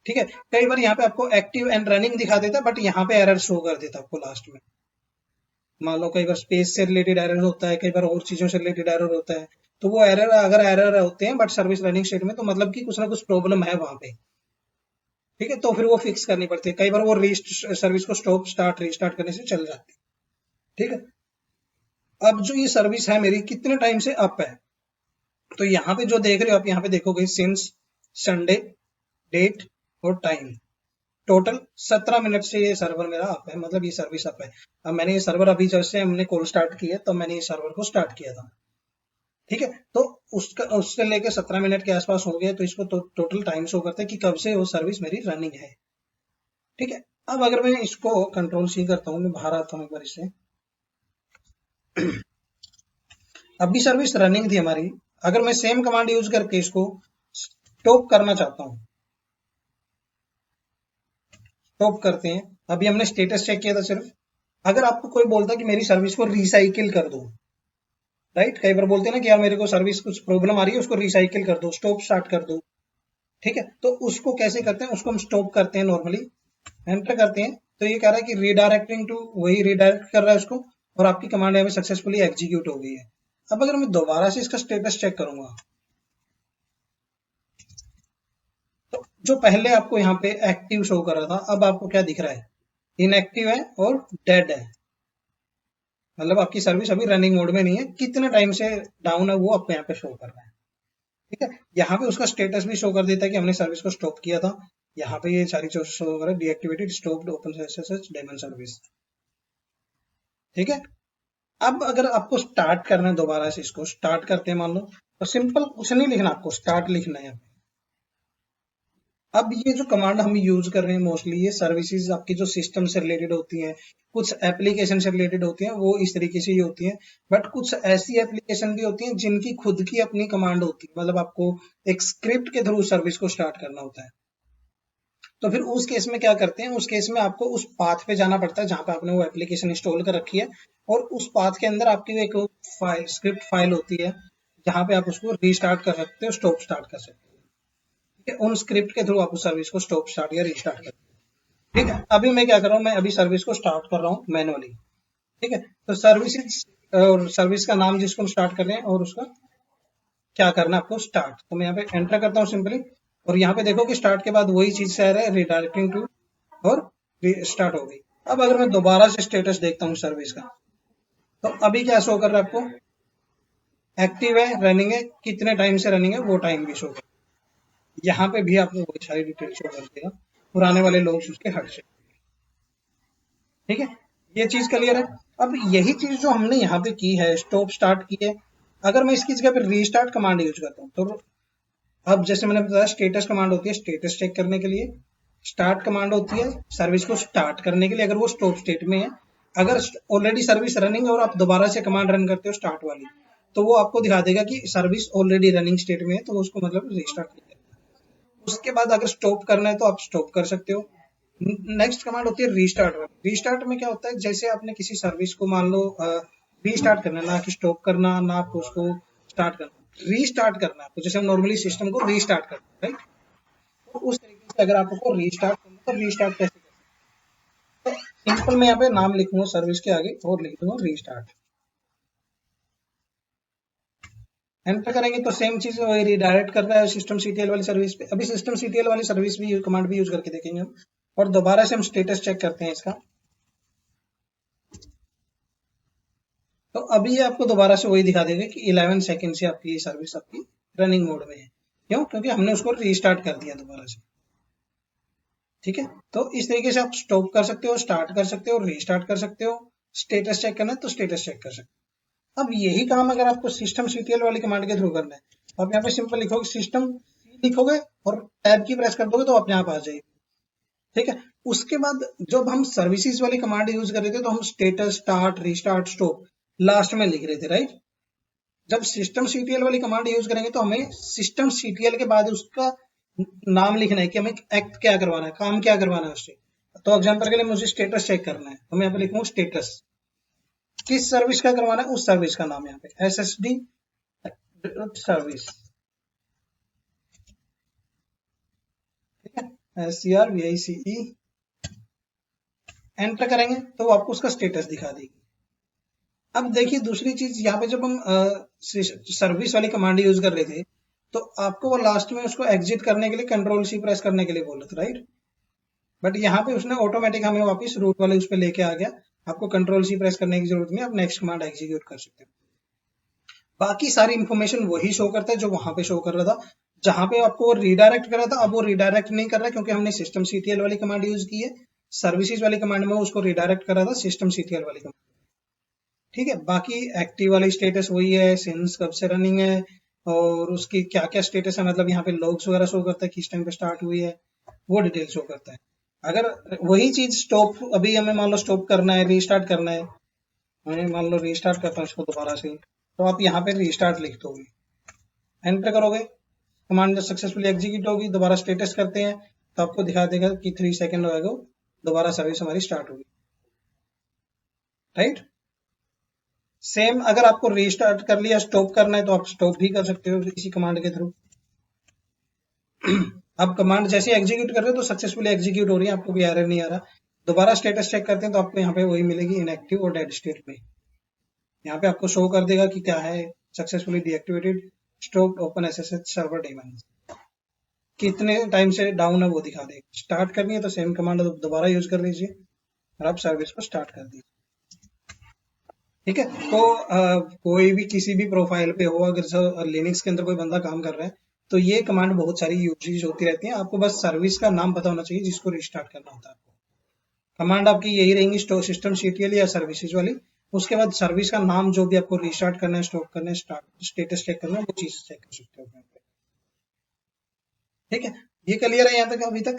ठीक है। कई बार यहाँ पे आपको एक्टिव एंड रनिंग दिखा देता है, बट यहाँ पे एरर शो कर देता है आपको लास्ट में। मान लो कई बार स्पेस से रिलेटेड एरर होता है, कई बार और चीजों से रिलेटेड एरर होता है, तो वो एरर, अगर एरर होते हैं बट सर्विस रनिंग स्टेट में, तो मतलब कि कुछ ना कुछ प्रॉब्लम है वहां पे। ठीक है। तो फिर वो फिक्स करनी पड़ती है, कई बार वो सर्विस को स्टॉप स्टार्ट रीस्टार्ट करने से चल जाती है। ठीक है। अब जो ये सर्विस है मेरी कितने टाइम से अप है, तो यहाँ पे जो देख रहे हो आप, यहाँ पे देखोगे सिंस संडे, डेट और टाइम, टोटल 17 मिनट से ये सर्वर मेरा अप है, मतलब ये सर्विस अप है। अब मैंने ये सर्वर, अभी जैसे हमने कॉल स्टार्ट की है, तो मैंने ये सर्वर को स्टार्ट किया था। ठीक है। तो उसका, उससे लेके 17 मिनट के आसपास हो गए, तो इसको तो टोटल टाइम शो करता है कि कब से वो सर्विस मेरी रनिंग है। ठीक है। अब अगर मैं इसको कंट्रोल C करता हूँ, मैं बाहर आता हूँ एक बार इससे, अभी सर्विस रनिंग थी हमारी। अगर मैं सेम कमांड यूज करके इसको स्टॉप करना चाहता हूँ, स्टॉप करते हैं। अभी हमने स्टेटस चेक किया था सिर्फ। अगर आपको कोई बोलता है कि मेरी सर्विस को रिसाइकिल कर दो, राइट, कई बार बोलते हैं ना कि यार मेरे को सर्विस कुछ प्रॉब्लम आ रही है, उसको रिसाइकिल कर दो, स्टॉप स्टार्ट कर दो। ठीक है। तो उसको कैसे करते हैं, उसको हम स्टॉप करते हैं नॉर्मली, एंटर करते हैं, तो ये कह रहा है कि रीडायरेक्टिंग टू, वही रीडायरेक्ट कर रहा है उसको, और आपकी कमांड यहाँ पे सक्सेसफुली एग्जीक्यूट हो गई है। अब अगर मैं दोबारा से इसका स्टेटस चेक करूंगा, तो जो पहले आपको यहाँ पे एक्टिव शो कर रहा था, अब आपको क्या दिख रहा है, इनएक्टिव है और डेड है, मतलब आपकी सर्विस अभी रनिंग मोड में नहीं है, कितने टाइम से डाउन है वो आपको यहाँ पे शो कर रहा है। ठीक है। यहाँ पे उसका स्टेटस भी शो कर देता है कि हमने सर्विस को स्टॉप किया था। यहाँ पे ये सारी चीज शो कर रहा है, deactivated, stopped, open SSH daemon service. ठीक है। अब अगर आपको स्टार्ट करना है दोबारा से, इसको स्टार्ट करते हैं मान लो, तो सिंपल कुछ नहीं लिखना, आपको स्टार्ट लिखना है। अब ये जो कमांड हम यूज कर रहे हैं मोस्टली ये सर्विसेज आपकी जो सिस्टम से रिलेटेड होती हैं, कुछ एप्लीकेशन से रिलेटेड होती हैं, वो इस तरीके से ही होती हैं। बट कुछ ऐसी एप्लीकेशन भी होती हैं जिनकी खुद की अपनी कमांड होती है, मतलब आपको एक स्क्रिप्ट के थ्रू सर्विस को स्टार्ट करना होता है। तो फिर उस केस में क्या करते हैं, उस केस में आपको उस पाथ पे जाना पड़ता है जहां पे आपने वो एप्लीकेशन इंस्टॉल कर रखी है, और उस पाथ के अंदर आपकी एक फाइल, स्क्रिप्ट फाइल होती है, जहां पे आप उसको रीस्टार्ट कर सकते हो, स्टॉप स्टार्ट कर सकते हो। ठीक है, उन स्क्रिप्ट के थ्रू आप उस सर्विस को स्टॉप स्टार्ट या रीस्टार्ट कर। ठीक है, अभी मैं क्या कर रहा हूँ, मैं अभी सर्विस को स्टार्ट कर रहा हूँ मैनुअली। ठीक है, तो सर्विसेज और सर्विस का नाम जिसको हम स्टार्ट कर रहे हैं और उसका क्या करना है आपको स्टार्ट, तो मैं यहाँ पे एंटर करता हूँ सिंपली, और यहाँ पे देखो कि स्टार्ट के बाद वही चीज से आ रहा है रिडायरेक्टिंग टू, और स्टार्ट हो गई। अब अगर मैं दोबारा से स्टेटस देखता हूँ सर्विस का, तो अभी क्या शो कर रहा है आपको, एक्टिव है, रनिंग है, कितने टाइम से रनिंग है वो टाइम भी शो कर, यहाँ पे भी आपको वही सारी डिटेल शो कर देगा, पुराने वाले लोग उसके हट से। ठीक है, ये चीज क्लियर है। अब यही चीज जो हमने यहाँ पे की है, स्टॉप स्टार्ट की है, अगर मैं इसकी जगह पे रीस्टार्ट कमांड यूज करता हूँ, तो अब जैसे मैंने बताया स्टेटस कमांड होती है स्टेटस चेक करने के लिए, स्टार्ट कमांड होती है सर्विस को स्टार्ट करने के लिए अगर वो स्टॉप स्टेट में है। अगर ऑलरेडी सर्विस रनिंग है और आप दोबारा से कमांड रन करते हो स्टार्ट वाली, तो वो आपको दिखा देगा कि सर्विस ऑलरेडी रनिंग स्टेट में है, तो उसको मतलब रिस्टार्ट नहीं करना। उसके बाद अगर स्टॉप करना है तो आप स्टॉप कर सकते हो। नेक्स्ट कमांड होती है रीस्टार्ट वाली। रीस्टार्ट में क्या होता है, जैसे आपने किसी सर्विस को मान लो रीस्टार्ट करना है, ना कि स्टॉप करना, ना आपको उसको स्टार्ट करना, रीस्टार्ट करना है आपको, जैसे हम नॉर्मली सिस्टम को रीस्टार्ट करते हैं, राइट। तो उस तरीके से अगर आपको रीस्टार्ट करना है तो रीस्टार्ट कैसे करना है, तो सिंपल मैं यहाँ पे नाम लिखूंगा सर्विस के आगे और लिख दूंगा रीस्टार्ट, एंटर करेंगे तो सेम चीज वही रिडायरेक्ट कर रहा है सिस्टम सीटीएल वाली सर्विस पे। अभी सिस्टम सीटीएल वाली सर्विस भी कमांड भी यूज करके देखेंगे हम, और दोबारा से हम स्टेटस चेक करते हैं इसका। तो अभी ये आपको दोबारा से वही दिखा देगा कि 11 सेकंड से आपकी ये सर्विस आपकी रनिंग मोड में है। क्यों? क्योंकि हमने उसको रीस्टार्ट कर दिया दोबारा से। ठीक है, तो इस तरीके से आप स्टॉप कर सकते हो, स्टार्ट कर सकते हो, रीस्टार्ट कर सकते हो, स्टेटस चेक करना है तो स्टेटस चेक कर सकते हो। अब यही काम अगर आपको सिस्टम सीटीएल वाली कमांड के थ्रू करना है, तो आप यहाँ पे सिंपल लिखोगे सिस्टम लिखोगे और टैब की प्रेस कर दोगे तो आप यहाँ पे आ जाएगी। ठीक है, उसके बाद जब हम सर्विसेज वाली कमांड यूज कर रहे थे तो हम status, start, restart, stop last में लिख रहे थे, राइट। जब सिस्टम सीटीएल वाली कमांड यूज करेंगे तो हमें सिस्टम सीटीएल के बाद उसका नाम लिखना है कि हमें एक्ट क्या करवाना है, काम क्या करवाना है उससे। तो एग्जांपल के लिए मुझे स्टेटस चेक करना है, तो मैं यहाँ पे लिखूंगा स्टेटस, किस सर्विस का करवाना है उस सर्विस का नाम, यहाँ पे एसएसडी सर्विस। ठीक है, SCRVICE, एंटर करेंगे तो वो आपको उसका स्टेटस दिखा देगी। अब देखिए दूसरी चीज, यहाँ पे जब हम सर्विस वाली कमांड यूज कर रहे थे, तो आपको वो लास्ट में उसको एग्जिट करने के लिए कंट्रोल सी प्रेस करने के लिए बोला था, राइट। बट यहाँ पे उसने ऑटोमेटिक हमें वापस रूट वाले उस पर लेके आ गया, आपको कंट्रोल सी प्रेस करने की जरूरत नहीं, आप नेक्स्ट कमांड एग्जीक्यूट कर सकते हो। बाकी सारी इंफॉर्मेशन वही शो करता है जो वहां पे शो कर रहा था, जहां पे आपको रिडायरेक्ट कर रहा था, अब वो रिडायरेक्ट नहीं कर रहा क्योंकि हमने सिस्टम सीटीएल वाली कमांड यूज की है। सर्विसेज वाली कमांड में उसको रिडायरेक्ट कर रहा था सिस्टम सीटीएल वाली कमांड। ठीक है, बाकी एक्टिव वाली स्टेटस वही है, सिंस कब से रनिंग है, और उसकी क्या क्या स्टेटस है, मतलब यहाँ पे लॉग्स वगैरह शो करता है किस टाइम पे स्टार्ट हुई है, वो डिटेल शो करता है। अगर वही चीज स्टॉप, अभी हमें मान लो स्टॉप करना है, रीस्टार्ट करना है, मैं मान लो रीस्टार्ट करता हूँ इसको दोबारा से, तो आप यहाँ पे रीस्टार्ट लिख दोगे, एंटर करोगे, कमांड सक्सेसफुली एग्जीक्यूट होगी, दोबारा स्टेटस करते हैं तो आपको दिखा देगा कि 3 सेकंड लगेगा, दोबारा सर्विस हमारी स्टार्ट होगी, राइट। सेम अगर आपको रीस्टार्ट कर लिया, स्टॉप करना है तो आप स्टॉप भी कर सकते हो इसी कमांड के थ्रू। अब कमांड जैसे एग्जीक्यूट कर रहे हो तो सक्सेसफुली एग्जीक्यूट हो रही है, आपको भी एरर नहीं आ रहा। दोबारा स्टेटस चेक करते हैं तो आपको यहाँ पे वही मिलेगी, इनएक्टिव और डेड स्टेट में। यहाँ पे आपको शो कर देगा कि क्या है, successfully deactivated, stop open SSH server daemon, कितने टाइम से डाउन है वो दिखा देगा। स्टार्ट करनी है तो सेम कमांड दोबारा यूज कर लीजिए और आप सर्विस को स्टार्ट कर दीजिए। ठीक है, तो कोई भी किसी भी प्रोफाइल पे हो, अगर लिनक्स के अंदर कोई बंदा काम कर रहा है तो ये कमांड बहुत सारी यूजेज होती रहती है, आपको बस सर्विस का नाम पता होना चाहिए जिसको रिस्टार्ट करना होता है। आपको कमांड आपकी यही रहेंगी, सिस्टम सीटीएल या सर्विसेज वाली। उसके बाद सर्विस का नाम जो भी आपको रिस्टार्ट करना है, स्टॉप करना है, स्टार्ट स्टेटस चेक करना है, वो चीज चेक कर सकते हो। ठीक है, ये क्लियर है यहाँ तक अभी तक?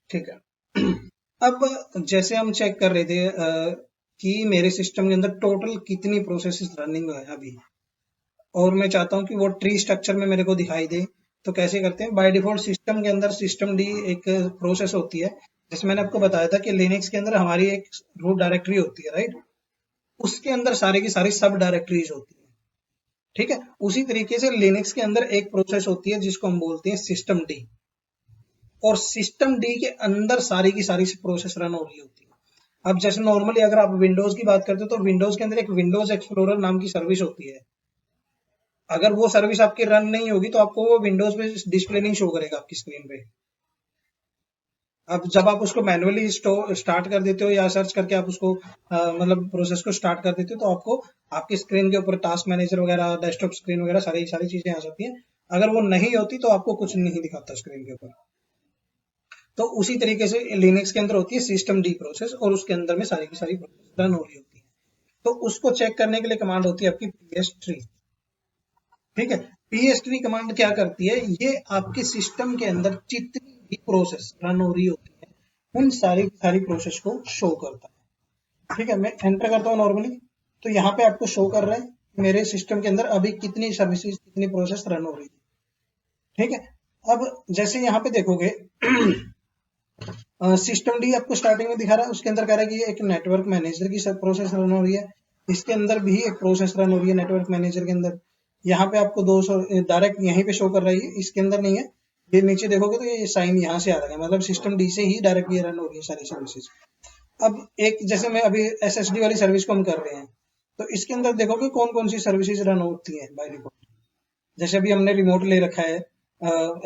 ठीक है। अब जैसे हम चेक कर रहे थे कि मेरे सिस्टम के अंदर टोटल कितनी प्रोसेसेस रनिंग है अभी, और मैं चाहता हूँ कि वो ट्री स्ट्रक्चर में मेरे को दिखाई दे। तो कैसे करते हैं? बाय डिफॉल्ट सिस्टम के अंदर सिस्टम डी एक प्रोसेस होती है, जैसे मैंने आपको बताया था कि लिनक्स के अंदर हमारी एक रूट डायरेक्टरी होती है, राइट? उसके अंदर सारी की सारी सब डायरेक्टरीज होती है, ठीक है? उसी तरीके से लिनक्स के अंदर एक प्रोसेस होती है जिसको हम बोलते हैं सिस्टम डी, और सिस्टम डी के अंदर सारी की सारी प्रोसेस रन हो रही होती है। अब जैसे नॉर्मली अगर आप विंडोज की बात करते हो तो विंडोज के अंदर एक विंडोज एक्सप्लोरर नाम की सर्विस होती है। अगर वो सर्विस आपकी रन नहीं होगी तो आपको वो विंडोज पे डिस्प्ले नहीं शो करेगा आपकी स्क्रीन पे। अब जब आप उसको मैन्युअली स्टार्ट कर देते हो या सर्च करके आप उसको मतलब प्रोसेस को स्टार्ट कर देते हो तो आपको आपकी स्क्रीन के ऊपर टास्क मैनेजर वगैरह, डेस्कटॉप स्क्रीन वगैरह सारी सारी चीजें आ जाती हैं। अगर वो नहीं होती तो आपको कुछ नहीं दिखाता स्क्रीन के ऊपर। तो उसी तरीके से लिनक्स के अंदर होती है सिस्टम डी प्रोसेस, और उसके अंदर में सारी की सारी प्रोसेस रन हो रही होती है। तो उसको चेक करने के लिए कमांड होती है आपकी PS3, ठीक है? PS3 कमांड क्या करती है? ये आपके सिस्टम के अंदर जितनी भी प्रोसेस रन हो रही होती है उन सारी सारी प्रोसेस को शो करता है, ठीक है? मैं एंटर करता हूँ नॉर्मली, तो यहाँ पे आपको शो कर रहा है मेरे सिस्टम के अंदर अभी कितनी सर्विसेज, कितनी प्रोसेस रन हो रही है, ठीक है? अब जैसे यहाँ पे देखोगे सिस्टम डी आपको स्टार्टिंग में दिखा रहा है, उसके अंदर कह रहा है कि एक नेटवर्क मैनेजर की सब प्रोसेस रन हो रही है। इसके अंदर भी एक प्रोसेस रन हो रही है नेटवर्क मैनेजर के अंदर। यहाँ पे आपको 200 डायरेक्ट यहीं पे शो कर रही है, इसके अंदर नहीं है। ये नीचे देखोगे तो ये साइन यहाँ से आ रहा है, मतलब सिस्टम डी से ही डायरेक्ट ये रन हो रही है सारी सर्विसेज। अब एक जैसे मैं अभी SSD वाली सर्विस को हम कर रहे हैं, तो इसके अंदर देखोगे कौन कौन सी सर्विसेज रन होती है बाय डिफॉल्ट। जैसे अभी हमने रिमोट ले रखा है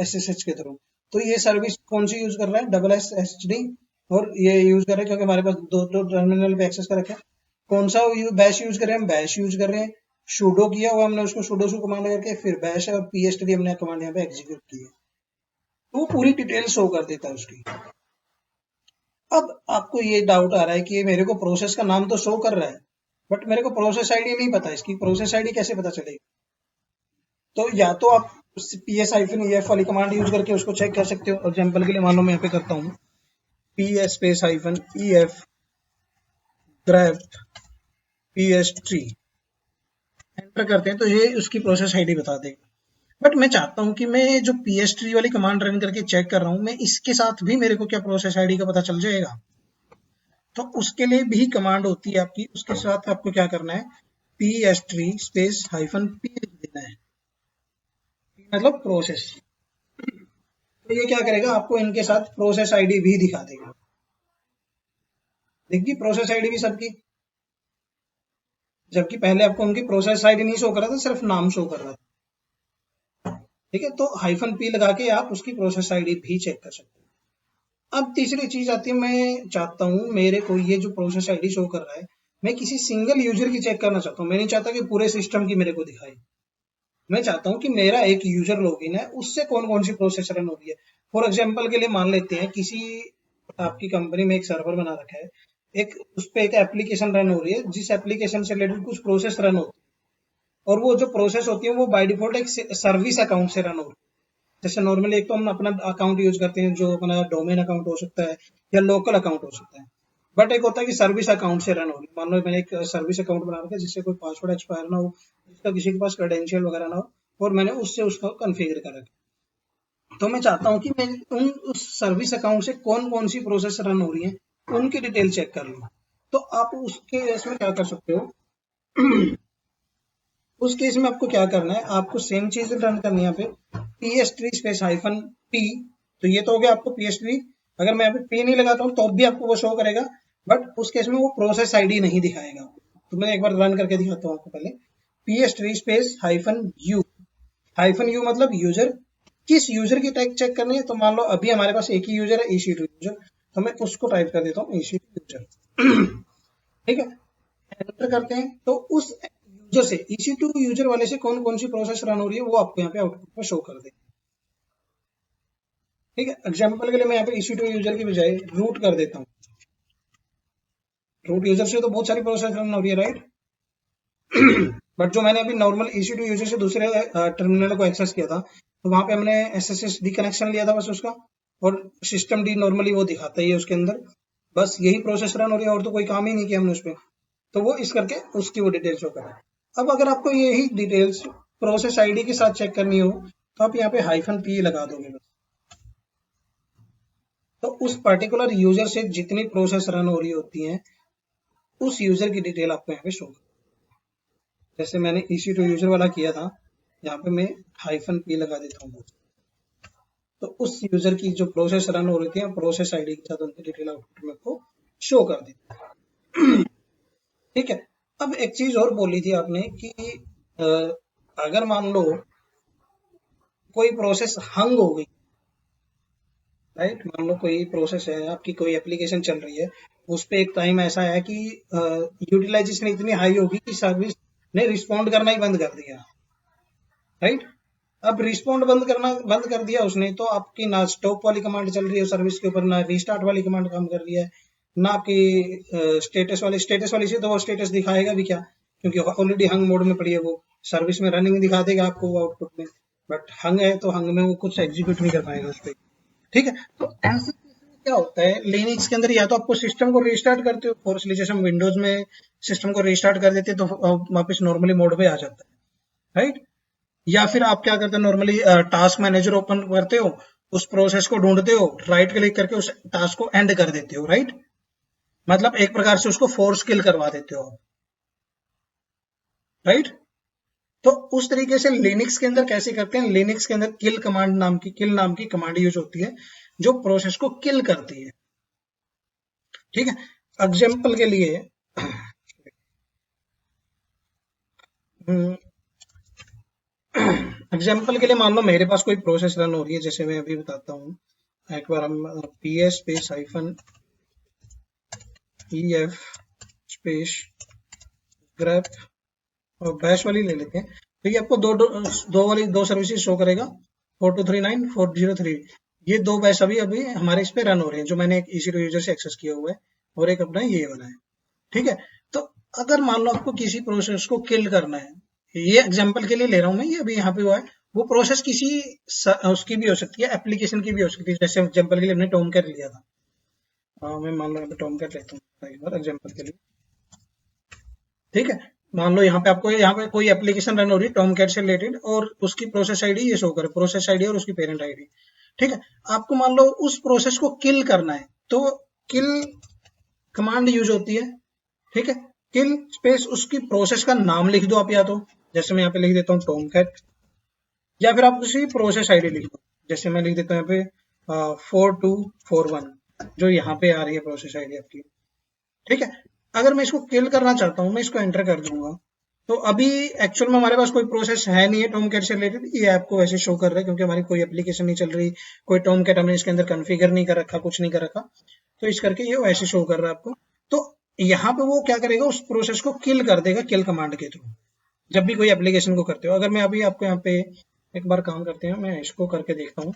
SSH के थ्रू, तो ये सर्विस कौन सी यूज कर रहा है? SSHD, और ये यूज कर रहे हैं क्योंकि हमारे पास दो टर्मिनल पे एक्सेस कर रखा है। कौन सा बैश यूज कर रहे हैं? हम बैश यूज कर रहे हैं। sudo किया हुआ हमने उसको sudo su कमांड करके, फिर बैश है और PS3 हमने कमांड यहाँ पे एग्जीक्यूट की है, तो वो पूरी डिटेल शो कर देता है उसकी। अब आपको ये डाउट आ रहा है कि ये मेरे को प्रोसेस का नाम तो शो कर रहा है, बट मेरे को प्रोसेस आईडी नहीं पता, इसकी प्रोसेस आईडी कैसे पता चलेगी? तो या तो आप PS-EF वाली कमांड यूज करके उसको चेक कर सकते हो। एग्जांपल के लिए मान लो मैं यहाँ पे करता हूँ PS-EF grep PS3, एंटर करते हैं तो ये उसकी प्रोसेस आईडी बता देगा। बट मैं चाहता हूँ कि मैं जो PS3 वाली कमांड रन करके चेक कर रहा हूँ, मैं इसके साथ भी मेरे को क्या प्रोसेस आईडी का पता चल जाएगा? तो उसके लिए भी कमांड होती है आपकी, उसके साथ आपको क्या करना है? PS3 स्पेस -P लिख देना है, मतलब प्रोसेस। तो ये क्या करेगा? आपको इनके साथ प्रोसेस आईडी भी दिखा देगा। देखिए प्रोसेस आईडी भी सबकी, जबकि पहले आपको उनकी प्रोसेस आईडी नहीं शो कर रहा था, सिर्फ नाम शो कर रहा था, ठीक है? तो -P लगा के आप उसकी प्रोसेस आईडी भी चेक कर सकते हैं। अब तीसरी चीज आती है, मैं चाहता हूँ मेरे को ये जो प्रोसेस आईडी शो कर रहा है, मैं किसी सिंगल यूजर की चेक करना चाहता हूँ। मैं नहीं चाहता कि पूरे सिस्टम की मेरे को दिखाए, मैं चाहता हूँ कि मेरा एक यूजर लॉगिन है, उससे कौन कौन सी प्रोसेस रन हो रही है। फॉर एग्जाम्पल के लिए मान लेते हैं किसी आपकी कंपनी में एक सर्वर बना रखा है, एक उस पर एक एप्लीकेशन रन हो रही है, जिस एप्लीकेशन से रिलेटेड कुछ प्रोसेस रन होती है, और वो जो प्रोसेस होती है वो बाय डिफॉल्ट एक सर्विस अकाउंट से रन हो रही है। जैसे नॉर्मली एक तो हम अपना अकाउंट यूज करते हैं जो अपना डोमेन अकाउंट हो सकता है या लोकल अकाउंट हो सकता है, बट एक होता है कि सर्विस अकाउंट से रन हो रही है। मान लो मैंने एक सर्विस अकाउंट बना रखा है जिससे कोई पासवर्ड एक्सपायर ना हो, जिसका किसी के पास क्रेडेंशियल वगैरह ना हो, और मैंने उससे उसका कॉन्फ़िगर कर रखा है। तो मैं चाहता हूँ कि मैं उस सर्विस अकाउंट से कौन कौन सी प्रोसेस रन हो रही है उनकी डिटेल चेक कर लूँ। तो आप उसके इसमें क्या कर सकते हो? उस केस में आपको क्या करना है? आपको सेम चीज रन करनी है यहाँ पे PS3 स्पेस -P। तो ये तो हो गया आपको PS3। अगर मैं यहाँ पे P नहीं लगाता हूँ तो भी आपको वो शो करेगा, बट उस केस में वो प्रोसेस आईडी नहीं दिखाएगा। तो मैं एक बार रन करके दिखाता हूँ आपको पहले। PS3 स्पेस -U, -U मतलब यूजर। किस यूजर की टाइप चेक करनी है? तो मान लो अभी हमारे पास एक ही यूजर है, EC2 यूजर, तो मैं उसको टाइप कर देता हूँ EC2 यूजर। ठीक है, एंटर करते हैं तो उस यूजर से, EC2 यूजर वाले से कौन कौन सी प्रोसेस रन हो रही है वो आपको यहाँ पे आउटपुट में शो कर देगा। ठीक है, एग्जांपल के लिए मैं यहाँ पे EC2 यूजर की बजाय रूट कर देता हूँ। रूट यूजर से तो बहुत सारी प्रोसेस रन हो रही है, राइट? बट जो मैंने अभी नॉर्मल EC2 यूजर से दूसरे टर्मिनल को एक्सेस किया था, तो वहां पे हमने SSD कनेक्शन लिया था बस उसका, और सिस्टम डी नॉर्मली वो दिखाता ही है उसके अंदर, बस यही प्रोसेस रन हो रही है और तो कोई काम ही नहीं किया हमने उस पर। तो वो इस करके उसकी वो डिटेल्स शो कर रहा है। अब अगर आपको यही डिटेल्स प्रोसेस आईडी के साथ चेक करनी हो तो आप यहाँ पे -p लगा दोगे बस। तो उस पर्टिकुलर यूजर से जितनी प्रोसेस रन हो रही होती हैं उस यूजर की डिटेल आपको यहाँ पे शो कर, जैसे मैंने EC2 यूजर वाला किया था, यहाँ पे मैं -p लगा देता हूँ, तो उस यूजर की जो प्रोसेस रन हो रही थी प्रोसेस आईडी के साथ उनकी डिटेल आउटपुट में आपको शो कर देती। ठीक है। अब एक चीज और बोली थी आपने कि अगर मान लो कोई प्रोसेस हंग हो गई, राइट, मान लो कोई प्रोसेस है आपकी, कोई एप्लीकेशन चल रही है, उस पे एक टाइम ऐसा है कि यूटिलाइजेशन इतनी हाई होगी कि सर्विस ने रिस्पॉन्ड करना ही बंद कर दिया, राइट। अब रिस्पॉन्ड बंद कर दिया उसने, तो आपकी ना स्टॉप वाली कमांड चल रही है सर्विस के ऊपर, ना रीस्टार्ट वाली कमांड काम कर रही है, ना आपकी स्टेटस वाली से तो वो स्टेटस दिखाएगा भी क्या, क्योंकि ऑलरेडी हंग मोड में पड़ी है वो। सर्विस में रनिंग दिखा देगा आपको वो आउटपुट में, बट हंग है तो हंग में वो कुछ एग्जीक्यूट नहीं कर पाएगा उस पर। ठीक है। तो ऐसे क्या होता है लिनक्स के अंदर, या तो आपको सिस्टम को रीस्टार्ट करते हो फोर्सली, जैसे हम विंडोज में सिस्टम को रीस्टार्ट कर देते तो वापस नॉर्मली मोड पे आ जाता है, राइट। या फिर आप क्या करते हो, नॉर्मली टास्क मैनेजर ओपन करते हो, उस प्रोसेस को ढूंढते हो, राइट क्लिक करके उस टास्क को एंड कर देते हो, राइट। मतलब एक प्रकार से उसको फोर्स किल करवा देते हो, राइट। तो उस तरीके से लिनक्स के अंदर कैसे करते हैं, लिनक्स के अंदर किल नाम की कमांड यूज होती है जो प्रोसेस को किल करती है। ठीक है। एग्जाम्पल के लिए एग्जाम्पल के लिए मान लो मेरे पास कोई प्रोसेस रन हो रही है, जैसे मैं अभी बताता हूँ। एक बार हम PS space -EF space grep और बैश वाली ले लेते हैं, तो ये आपको दो सर्विसेज शो करेगा, 4239 403। ये दो बैश अभी हमारे इस पे रन हो रहे हैं, जो मैंने एक EC2 यूजर से एक्सेस किया हुआ है, और एक अपना ये वाला है। ठीक है। तो अगर मान लो आपको किसी प्रोसेस को किल करना है, ये एग्जांपल के लिए ले रहा हूं मैं, ये अभी यहाँ पे हुआ है, वो प्रोसेस किसी उसकी भी हो सकती है, एप्लीकेशन की भी हो सकती है। जैसे एग्जांपल के लिए हमने टॉमकैट लिया था, मैं मान लो टॉमकैट लेता हूँ एक बार एग्जांपल के लिए। ठीक है। मान लो यहाँ पे कोई एप्लीकेशन रन हो रही है टॉमकैट से रिलेटेड, और उसकी प्रोसेस आईडी ये शो करे, प्रोसेस आईडी और उसकी पेरेंट आईडी। ठीक है। आपको मान लो उस प्रोसेस को किल करना है, तो किल कमांड यूज होती है। ठीक है। किल स्पेस उसकी प्रोसेस का नाम लिख दो आप, या तो जैसे मैं यहाँ पे लिख देता हूँ टॉमकैट, या फिर आप उसी प्रोसेस आईडी लिख दो, जैसे मैं लिख देता हूँ यहाँ पे 4241, जो यहाँ पे आ रही है प्रोसेस आईडी आपकी। ठीक है। अगर मैं इसको किल करना चाहता हूँ, मैं इसको एंटर कर दूंगा, तो अभी एक्चुअल में हमारे पास कोई प्रोसेस है नहीं है टॉमकैट से रिलेटेड, ये आपको वैसे शो कर रहा है क्योंकि हमारी कोई एप्लीकेशन नहीं चल रही, कोई टॉमकैट हमने इसके अंदर कॉन्फ़िगर नहीं कर रखा, कुछ नहीं कर रखा, तो इस करके ये वैसे शो कर रहा है आपको। तो यहाँ पे वो क्या करेगा, उस प्रोसेस को किल कर देगा किल कमांड के थ्रू, जब भी कोई एप्लीकेशन को करते हो। अगर मैं अभी आपको यहाँ पे एक बार काम करते हैं, मैं इसको करके देखता हूँ,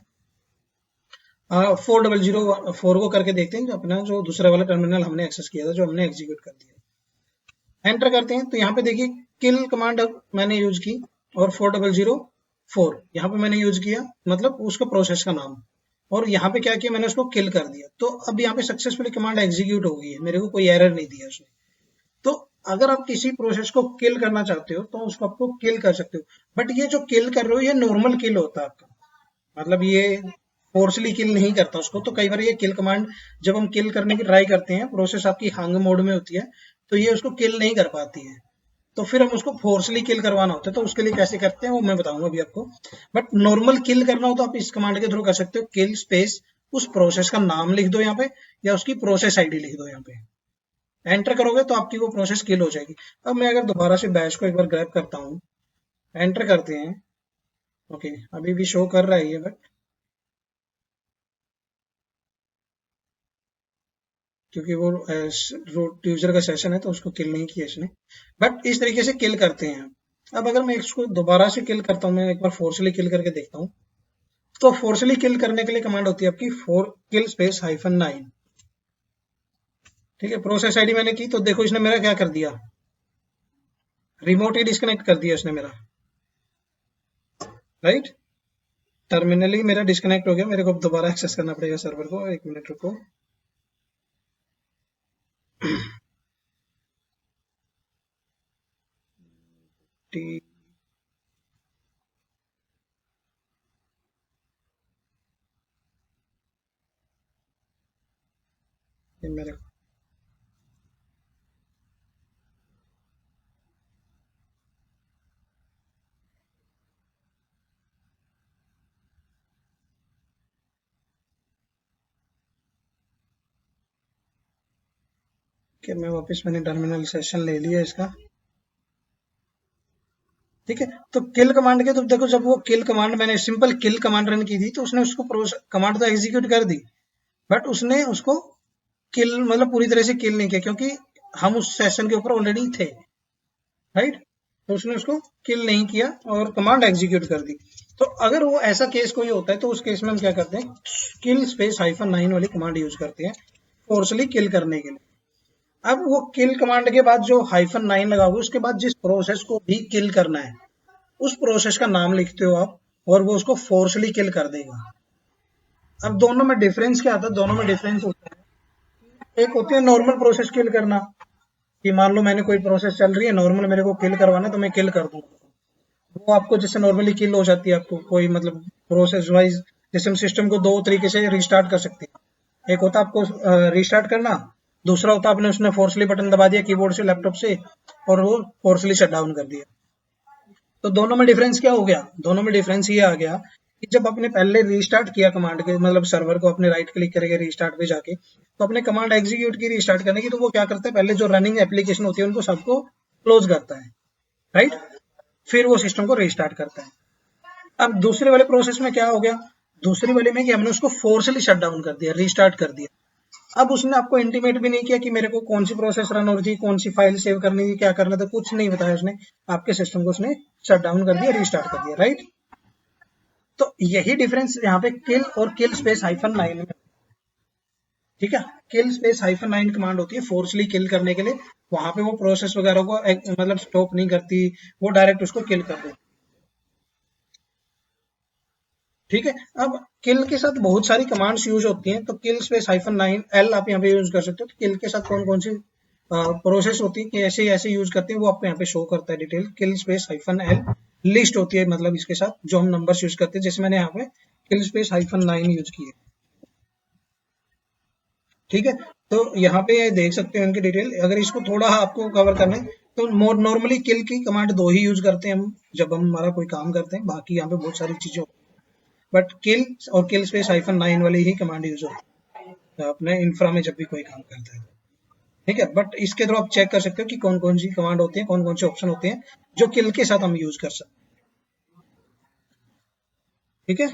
4004 को करके देखते हैं, जो अपना जो दूसरा वाला टर्मिनल हमने एक्सेस किया था, जो हमने एग्जीक्यूट कर दिया। एंटर करते हैं तो यहाँ पे देखिए किल कमांड मैंने यूज की, और 4004 यहाँ पे मैंने यूज किया, मतलब उसका प्रोसेस का नाम, और यहाँ पे क्या किया मैंने उसको किल कर दिया। तो अब यहाँ पे सक्सेसफुली कमांड एग्जीक्यूट हो गई है, मेरे को कोई एरर नहीं दिया उसने। तो अगर आप किसी प्रोसेस को किल करना चाहते हो तो उसको आपको किल कर सकते हो, बट ये जो किल कर रहे हो ये नॉर्मल किल होता है आपका, मतलब ये फोर्सली किल नहीं करता उसको। तो कई बार ये किल कमांड जब हम किल करने की ट्राई करते हैं, प्रोसेस आपकी हंग मोड में होती है, तो ये उसको किल नहीं कर पाती है, तो फिर हम उसको फोर्सली किल करवाना होता है। तो उसके लिए कैसे करते हैं वो मैं बताऊंगा अभी आपको। बट नॉर्मल किल करना हो तो आप इस कमांड के थ्रू कर सकते हो, किल स्पेस उस प्रोसेस का नाम लिख दो यहाँ पे, या उसकी प्रोसेस आईडी लिख दो यहाँ पे, एंटर करोगे तो आपकी वो प्रोसेस किल हो जाएगी। अब मैं अगर दोबारा से बैश को एक बार ग्रैब करता हूँ, एंटर करते हैं, ओके अभी भी शो कर रहा है ये, बट क्योंकि वो रूट यूजर का सेशन है तो उसको किल नहीं किया इसने, बट इस तरीके से किल करते हैं। अब अगर मैं इसको दोबारा से किल करता हूँ, मैं एक बार फोर्सली किल करके देखता हूँ, तो फोर्सली किल करने के लिए कमांड होती है आपकी किल स्पेस -9। ठीक है। प्रोसेस आईडी मैंने की, तो देखो इसने मेरा क्या कर दिया, रिमोट ही डिस्कनेक्ट कर दिया इसने मेरा, राइट। टर्मिनली मेरा डिस्कनेक्ट हो गया, मेरे को अब दोबारा एक्सेस करना पड़ेगा सर्वर को। 1 मिनट रुको। टी ये मेरे कि मैं वापस मैंने टर्मिनल सेशन ले लिया इसका। ठीक है, तो किल कमांड के तो देखो, जब वो किल कमांड मैंने सिंपल किल कमांड रन की थी तो उसने उसको कमांड तो एग्जीक्यूट कर दी, बट उसने उसको किल मतलब पूरी तरह से किल नहीं किया, क्योंकि हम उस सेशन के ऊपर ऑलरेडी थे, राइट। तो उसने उसको किल नहीं किया और कमांड एग्जीक्यूट कर दी। तो अगर वो ऐसा केस कोई होता है तो उस केस में हम क्या करते हैं, किल स्पेस -9 वाली कमांड यूज करते हैं फोर्सली किल करने के लिए। अब वो किल कमांड के बाद जो -9 लगा हुआ, उसके बाद जिस प्रोसेस को भी किल करना है उस प्रोसेस का नाम लिखते हो आप, और वो उसको फोर्सली किल कर देगा। अब दोनों में डिफरेंस क्या आता है? दोनों में डिफरेंस होता है, एक होती है नॉर्मल प्रोसेस किल करना, कि मान लो मैंने कोई प्रोसेस चल रही है नॉर्मल, मेरे को किल करवाना है तो मैं किल कर दूंगा, वो आपको जैसे नॉर्मली किल हो जाती है, आपको कोई मतलब प्रोसेस वाइज। जैसे हम सिस्टम को दो तरीके से रिस्टार्ट कर सकते हैं, एक होता है आपको रिस्टार्ट करना, दूसरा होता है आपने उसने फोर्सली बटन दबा दिया कीबोर्ड से लैपटॉप से और वो फोर्सली शट डाउन कर दिया। तो दोनों में डिफरेंस क्या हो गया? दोनों में डिफरेंस ये आ गया कि जब आपने पहले रीस्टार्ट किया कमांड के मतलब सर्वर को, अपने राइट क्लिक करके रीस्टार्ट पे जाके, तो अपने कमांड एग्जीक्यूट की रीस्टार्ट करने की, तो वो क्या करता है, पहले जो रनिंग एप्लीकेशन होती है उनको सबको क्लोज करता है, राइट। फिर वो सिस्टम को रीस्टार्ट करता है। अब दूसरे वाले प्रोसेस में क्या हो गया? दूसरी वाले में कि हमने उसको फोर्सली शट डाउन कर दिया, रीस्टार्ट कर दिया। अब उसने आपको इंटीमेट भी नहीं किया कि मेरे को कौन सी प्रोसेस रन हो रही थी, कौन सी फाइल सेव करनी थी, क्या करना था, कुछ नहीं बताया उसने। आपके सिस्टम को उसने शट डाउन कर दिया, रीस्टार्ट कर दिया, राइट। तो यही डिफरेंस यहाँ पे किल और किल स्पेस -9 में। ठीक है, किल स्पेस -9 कमांड होती है फोर्सली किल करने के लिए। वहां पे वो प्रोसेस वगैरह को मतलब स्टॉप नहीं करती, वो डायरेक्ट उसको किल कर देती। ठीक है, अब किल के साथ बहुत सारी कमांड्स यूज होती हैं, तो किल स्पेस -9 L आप यहाँ पे यूज कर सकते हो। तो किल के साथ कौन कौन सी प्रोसेस होती है कि ऐसे ऐसे यूज करते हैं, वो आपको यहाँ पे शो करता है डिटेल। किल स्पेस -L लिस्ट होती है, मतलब इसके साथ जो हम नंबर्स यूज करते हैं, जैसे मैंने यहाँ पे किल स्पेस -9 यूज की है। ठीक है, तो यहाँ पे देख सकते हो इनकी डिटेल। अगर इसको थोड़ा आपको कवर करना है तो नॉर्मली किल की कमांड दो ही यूज करते हैं हम जब हम हमारा कोई काम करते हैं, बाकी यहाँ पे बहुत सारी चीजें, बट किल और किल स्पेस -9 वाली ही कमांड यूज होती है अपने इंफ्रा में जब भी कोई काम करता है। ठीक है, बट इसके थ्रू आप चेक कर सकते हो कि कौन कौन सी कमांड होती है, कौन कौन से ऑप्शन होते हैं जो किल के साथ हम यूज कर सकते हैं। ठीक है,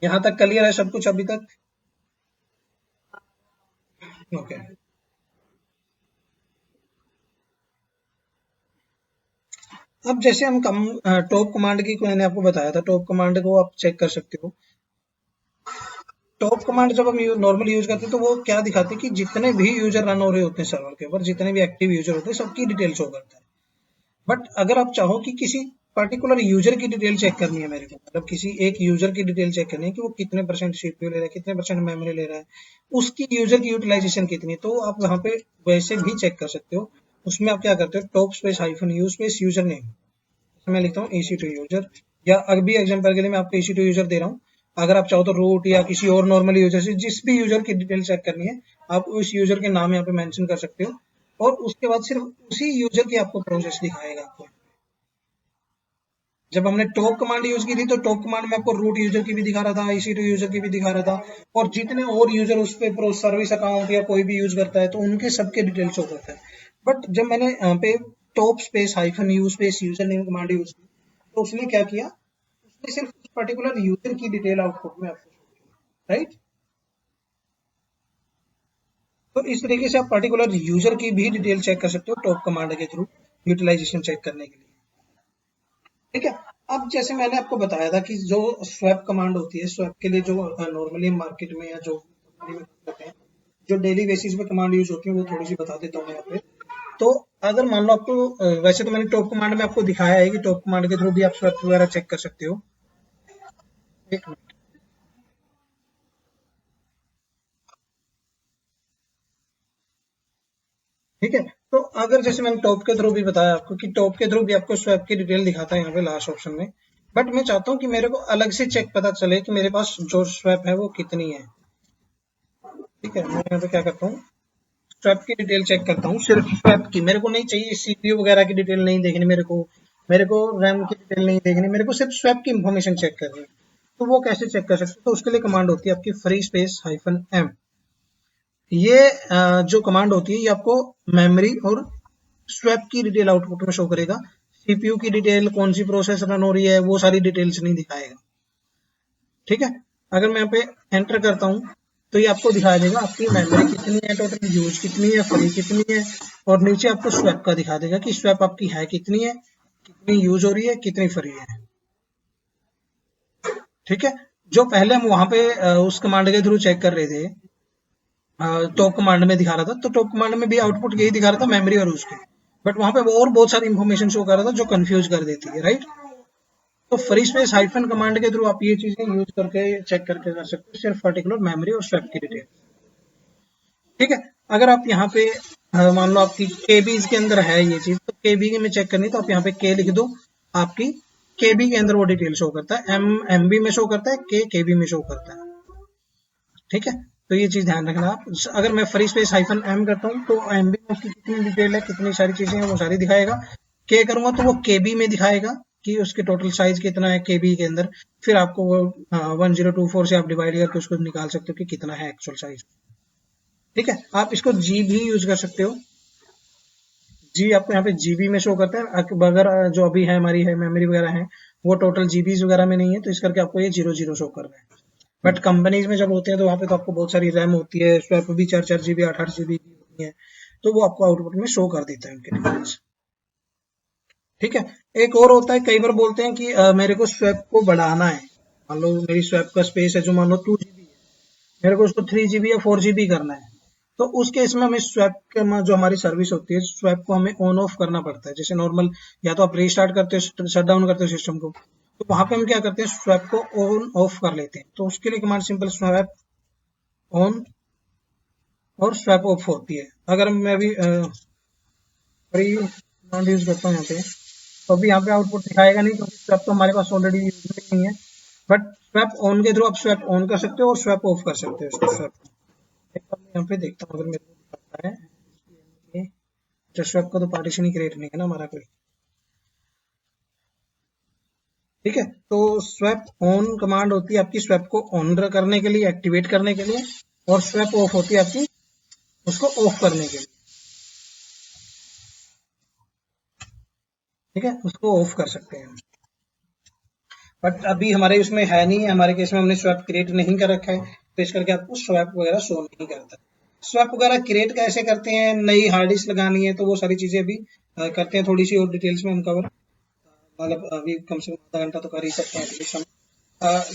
यहाँ तक क्लियर है सब कुछ अभी तक? ओके, अब जैसे हम टॉप कमांड की मैंने आपको बताया था, टॉप कमांड को आप चेक कर सकते हो। टॉप कमांड जब हम नॉर्मल यूज करते हैं तो वो क्या दिखाते हैं कि जितने भी यूजर रन हो रहे होते हैं सर्वर के ऊपर, जितने भी एक्टिव यूजर होते हैं, सबकी डिटेल शो करता है। बट अगर आप चाहो कि किसी पर्टिकुलर यूजर की डिटेल चेक करनी है मेरे को, मतलब किसी एक यूजर की डिटेल चेक करनी है कि वो कितने परसेंट सीपीयू ले रहा है, कितने परसेंट मेमोरी ले रहा है, उसकी यूजर की यूटिलाइजेशन कितनी है, तो आप वहां पे वैसे भी चेक कर सकते हो। उसमें आप क्या करते हो, top space -u space user name, मैं लिखता हूँ EC2 यूजर, या अभी एग्जांपल के लिए मैं आपको EC2 यूजर दे रहा हूँ। अगर आप चाहो तो रूट या किसी और नॉर्मल यूजर से, जिस भी यूजर की डिटेल चेक करनी है, आप उस यूजर के नाम यहाँ पे मेंशन कर सकते हो, और उसके बाद सिर्फ उसी यूजर की आपको प्रोसेस दिखाएगा आपको। जब हमने टॉप कमांड यूज की थी तो टॉप कमांड में आपको रूट यूजर की भी दिखा रहा था, EC2 यूजर की भी दिखा रहा था, और जितने और यूजर उस पे प्रो सर्विस अकाउंट या कोई भी यूज करता है तो उनके सबके डिटेल शो करता है। बट जब मैंने यहाँ पे top space -u space user name command use की, तो उसने क्या किया, उसने सिर्फ उस पर्टिकुलर यूजर की डिटेल आउटपुट में आपको, राइट। तो इस तरीके से आप पर्टिकुलर यूजर की भी डिटेल चेक कर सकते हो टॉप कमांड के थ्रू, यूटिलाइजेशन चेक करने के लिए। ठीक है, अब जैसे मैंने आपको बताया था कि जो स्वैप कमांड होती है, स्वैप के लिए जो नॉर्मली मार्केट में या जो कंपनी में करते हैं, जो डेली बेसिस पे कमांड यूज होती है, वो थोड़ी सी बता देता हूँ मैं यहाँ पे। तो अगर मान लो आपको वैसे तो मैंने टॉप कमांड में आपको दिखाया है कि टॉप कमांड के थ्रू भी आप स्वैप वगैरह चेक कर सकते हो। एक मिनट, ठीक है। तो अगर जैसे मैंने टॉप के थ्रू भी बताया आपको कि टॉप के थ्रू भी आपको स्वैप की डिटेल दिखाता है यहाँ पे लास्ट ऑप्शन में, बट मैं चाहता हूँ कि मेरे को अलग से चेक पता चले कि मेरे पास जो स्वैप है वो कितनी है। ठीक है, मैं यहाँ पे क्या करता हूँ, स्वैप की डिटेल चेक करता हूँ, सिर्फ स्वैप की, मेरे को नहीं चाहिए सीपीयू वगैरह की डिटेल नहीं देखनी मेरे को रैम की डिटेल नहीं देखनी, मेरे को सिर्फ स्वैप की इंफॉर्मेशन चेक करनी है। तो वो कैसे चेक कर सकते हो, तो उसके लिए कमांड होती है आपकी फ्री स्पेस हाइफन एम। ये जो कमांड होती है ये आपको मेमोरी और स्वैप की डिटेल आउटपुट में शो करेगा। सीपीयू की डिटेल, कौन सी प्रोसेस रन हो रही है, वो सारी डिटेल्स नहीं दिखाएगा। ठीक है, अगर मैं यहाँ पे एंटर करता हूँ तो ये आपको दिखा देगा आपकी मेमोरी कितनी है, टोटल यूज कितनी है, फ्री कितनी है, और नीचे आपको स्वैप का दिखा देगा कि स्वैप आपकी है कितनी है, कितनी यूज हो रही है, कितनी फ्री है। ठीक है, जो पहले हम वहां पे उस कमांड के थ्रू चेक कर रहे थे, टॉप कमांड में दिखा रहा था, तो टॉप कमांड में भी आउटपुट यही दिखा रहा था, मेमोरी और उसके, बट वहां पे वो और बहुत सारी इंफॉर्मेशन शो कर रहा था जो कंफ्यूज कर देती है, राइट। तो फ्री स्पेस हाइफन कमांड के थ्रू आप ये चीजें यूज करके चेक करके कर सकते हो, सिर्फ पर्टिकुलर मेमोरी और स्वैप की डिटेल। ठीक है, अगर आप यहाँ पे मान लो आपकी केबीज के अंदर है ये चीज, तो केबी में चेक करनी, तो आप यहाँ पे के लिख दो, आपकी केबी के अंदर वो डिटेल शो करता है, एम एमबी में शो करता है, के केबी में शो करता है। ठीक है, तो ये चीज ध्यान रखना आप। अगर मैं फ्री स्पेस हाइफन एम करता हूँ तो एमबी में उसकी कितनी डिटेल है, कितनी सारी चीजें हैं, वो सारी दिखाएगा। के करूंगा तो वो केबी में दिखाएगा कि उसके टोटल साइज कितना है केबी के अंदर। फिर आपको वो 1024 से आप डिवाइड करके उसको निकाल सकते हो कि कितना है एक्चुअल साइज। ठीक है, आप इसको जी भी यूज कर सकते हो। जी आपको यहाँ पे जीबी में शो करता है, अगर जो अभी है हमारी है मेमोरी वगैरह है वो टोटल जीबीज वगैरह में नहीं है, तो इस करके आपको ये 00 शो कर रहा है। बट कंपनीज में जब होते हैं तो वहाँ पे तो आपको बहुत सारी रैम होती है, स्वैप भी 4 4 जीबी 8 8 जीबी की होती है, तो वो आपको आउटपुट में शो कर देता है उनके डिटेल्स। ठीक है, एक और होता है, कई बार बोलते हैं कि मेरे को स्वैप को बढ़ाना है, मान लो मेरी स्वैप का स्पेस है जो मान लो 2 जीबी है, मेरे को उसको 3 जीबी या 4 जीबी करना है। तो उस केस में हमें स्वैप का जो हमारी सर्विस होती है स्वैप को हमें ऑन ऑफ करना पड़ता है। जैसे नॉर्मल या तो आप रीस्टार्ट करते हो, शट डाउन करते हो सिस्टम को, तो वहां पे हम क्या करते हैं स्वैप को ऑन ऑफ कर लेते हैं। तो उसके लिए कमांड सिंपल स्वैप ऑन और स्वैप ऑफ होती है। अगर मैं अभी फ्री कमांड यूज करता हूँ यहाँ पे, तो अभी यहाँ पे आउटपुट दिखाएगा नहीं क्योंकि स्वैप तो हमारे पास ऑलरेडी यूज में नहीं है। बट स्वैप ऑन के थ्रू आप स्वैप ऑन कर सकते हो और स्वैप ऑफ कर सकते हो इसको स्वैप। एक बार मैं यहाँ पे देखता हूँ अगर मेरे को दिखाता है, जो स्वैप का तो पार्टीशन ही क्रिएट नहीं है ना हमारा कोई। ठीक है, तो स्वैप ऑन कमांड होती है आपकी स्वैप को ऑन करने के लिए, एक्टिवेट करने के लिए, और स्वैप ऑफ होती है आपकी उसको ऑफ करने के लिए। ठीक है, उसको ऑफ कर सकते हैं। बट अभी हमारे इसमें है नहीं है, हमारे केस में हमने स्वैप क्रिएट नहीं कर रखा है, तो इस करके आपको स्वैप वगैरह शो नहीं करता। स्वैप वगैरह क्रिएट कैसे करते हैं, नई हार्ड डिस्क लगानी है तो वो सारी चीजें अभी करते हैं, थोड़ी सी और डिटेल्स में हम कवर, मतलब अभी कम से कम आधा घंटा तो कर ही सकते हैं एटलीस्ट हम।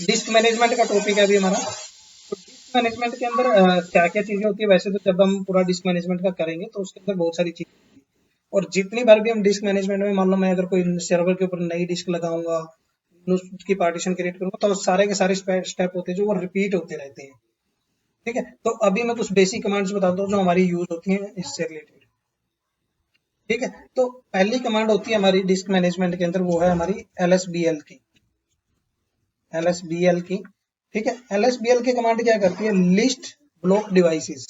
डिस्क मैनेजमेंट का टॉपिक है अभी हमारा। तो डिस्क मैनेजमेंट के अंदर क्या क्या चीजें होती है, वैसे तो जब हम पूरा डिस्क मैनेजमेंट का करेंगे तो उसके अंदर बहुत सारी चीजें, और जितनी बार भी हम डिस्क मैनेजमेंट में मान लो मैं अगर कोई सर्वर के ऊपर नई डिस्क लगाऊंगा, उसकी पार्टीशन क्रिएट करूंगा, तो सारे के सारे स्टेप होते हैं जो वो रिपीट होते रहते हैं। ठीक है, तो अभी मैं कुछ बेसिक कमांड्स बताता हूँ जो हमारी यूज होती हैं इससे रिलेटेड। ठीक है, तो पहली कमांड होती है हमारी डिस्क मैनेजमेंट के अंदर, वो है हमारी LSBL की, LSBL की। ठीक है, LSBL की कमांड क्या करती है, लिस्ट ब्लॉक डिवाइसेस।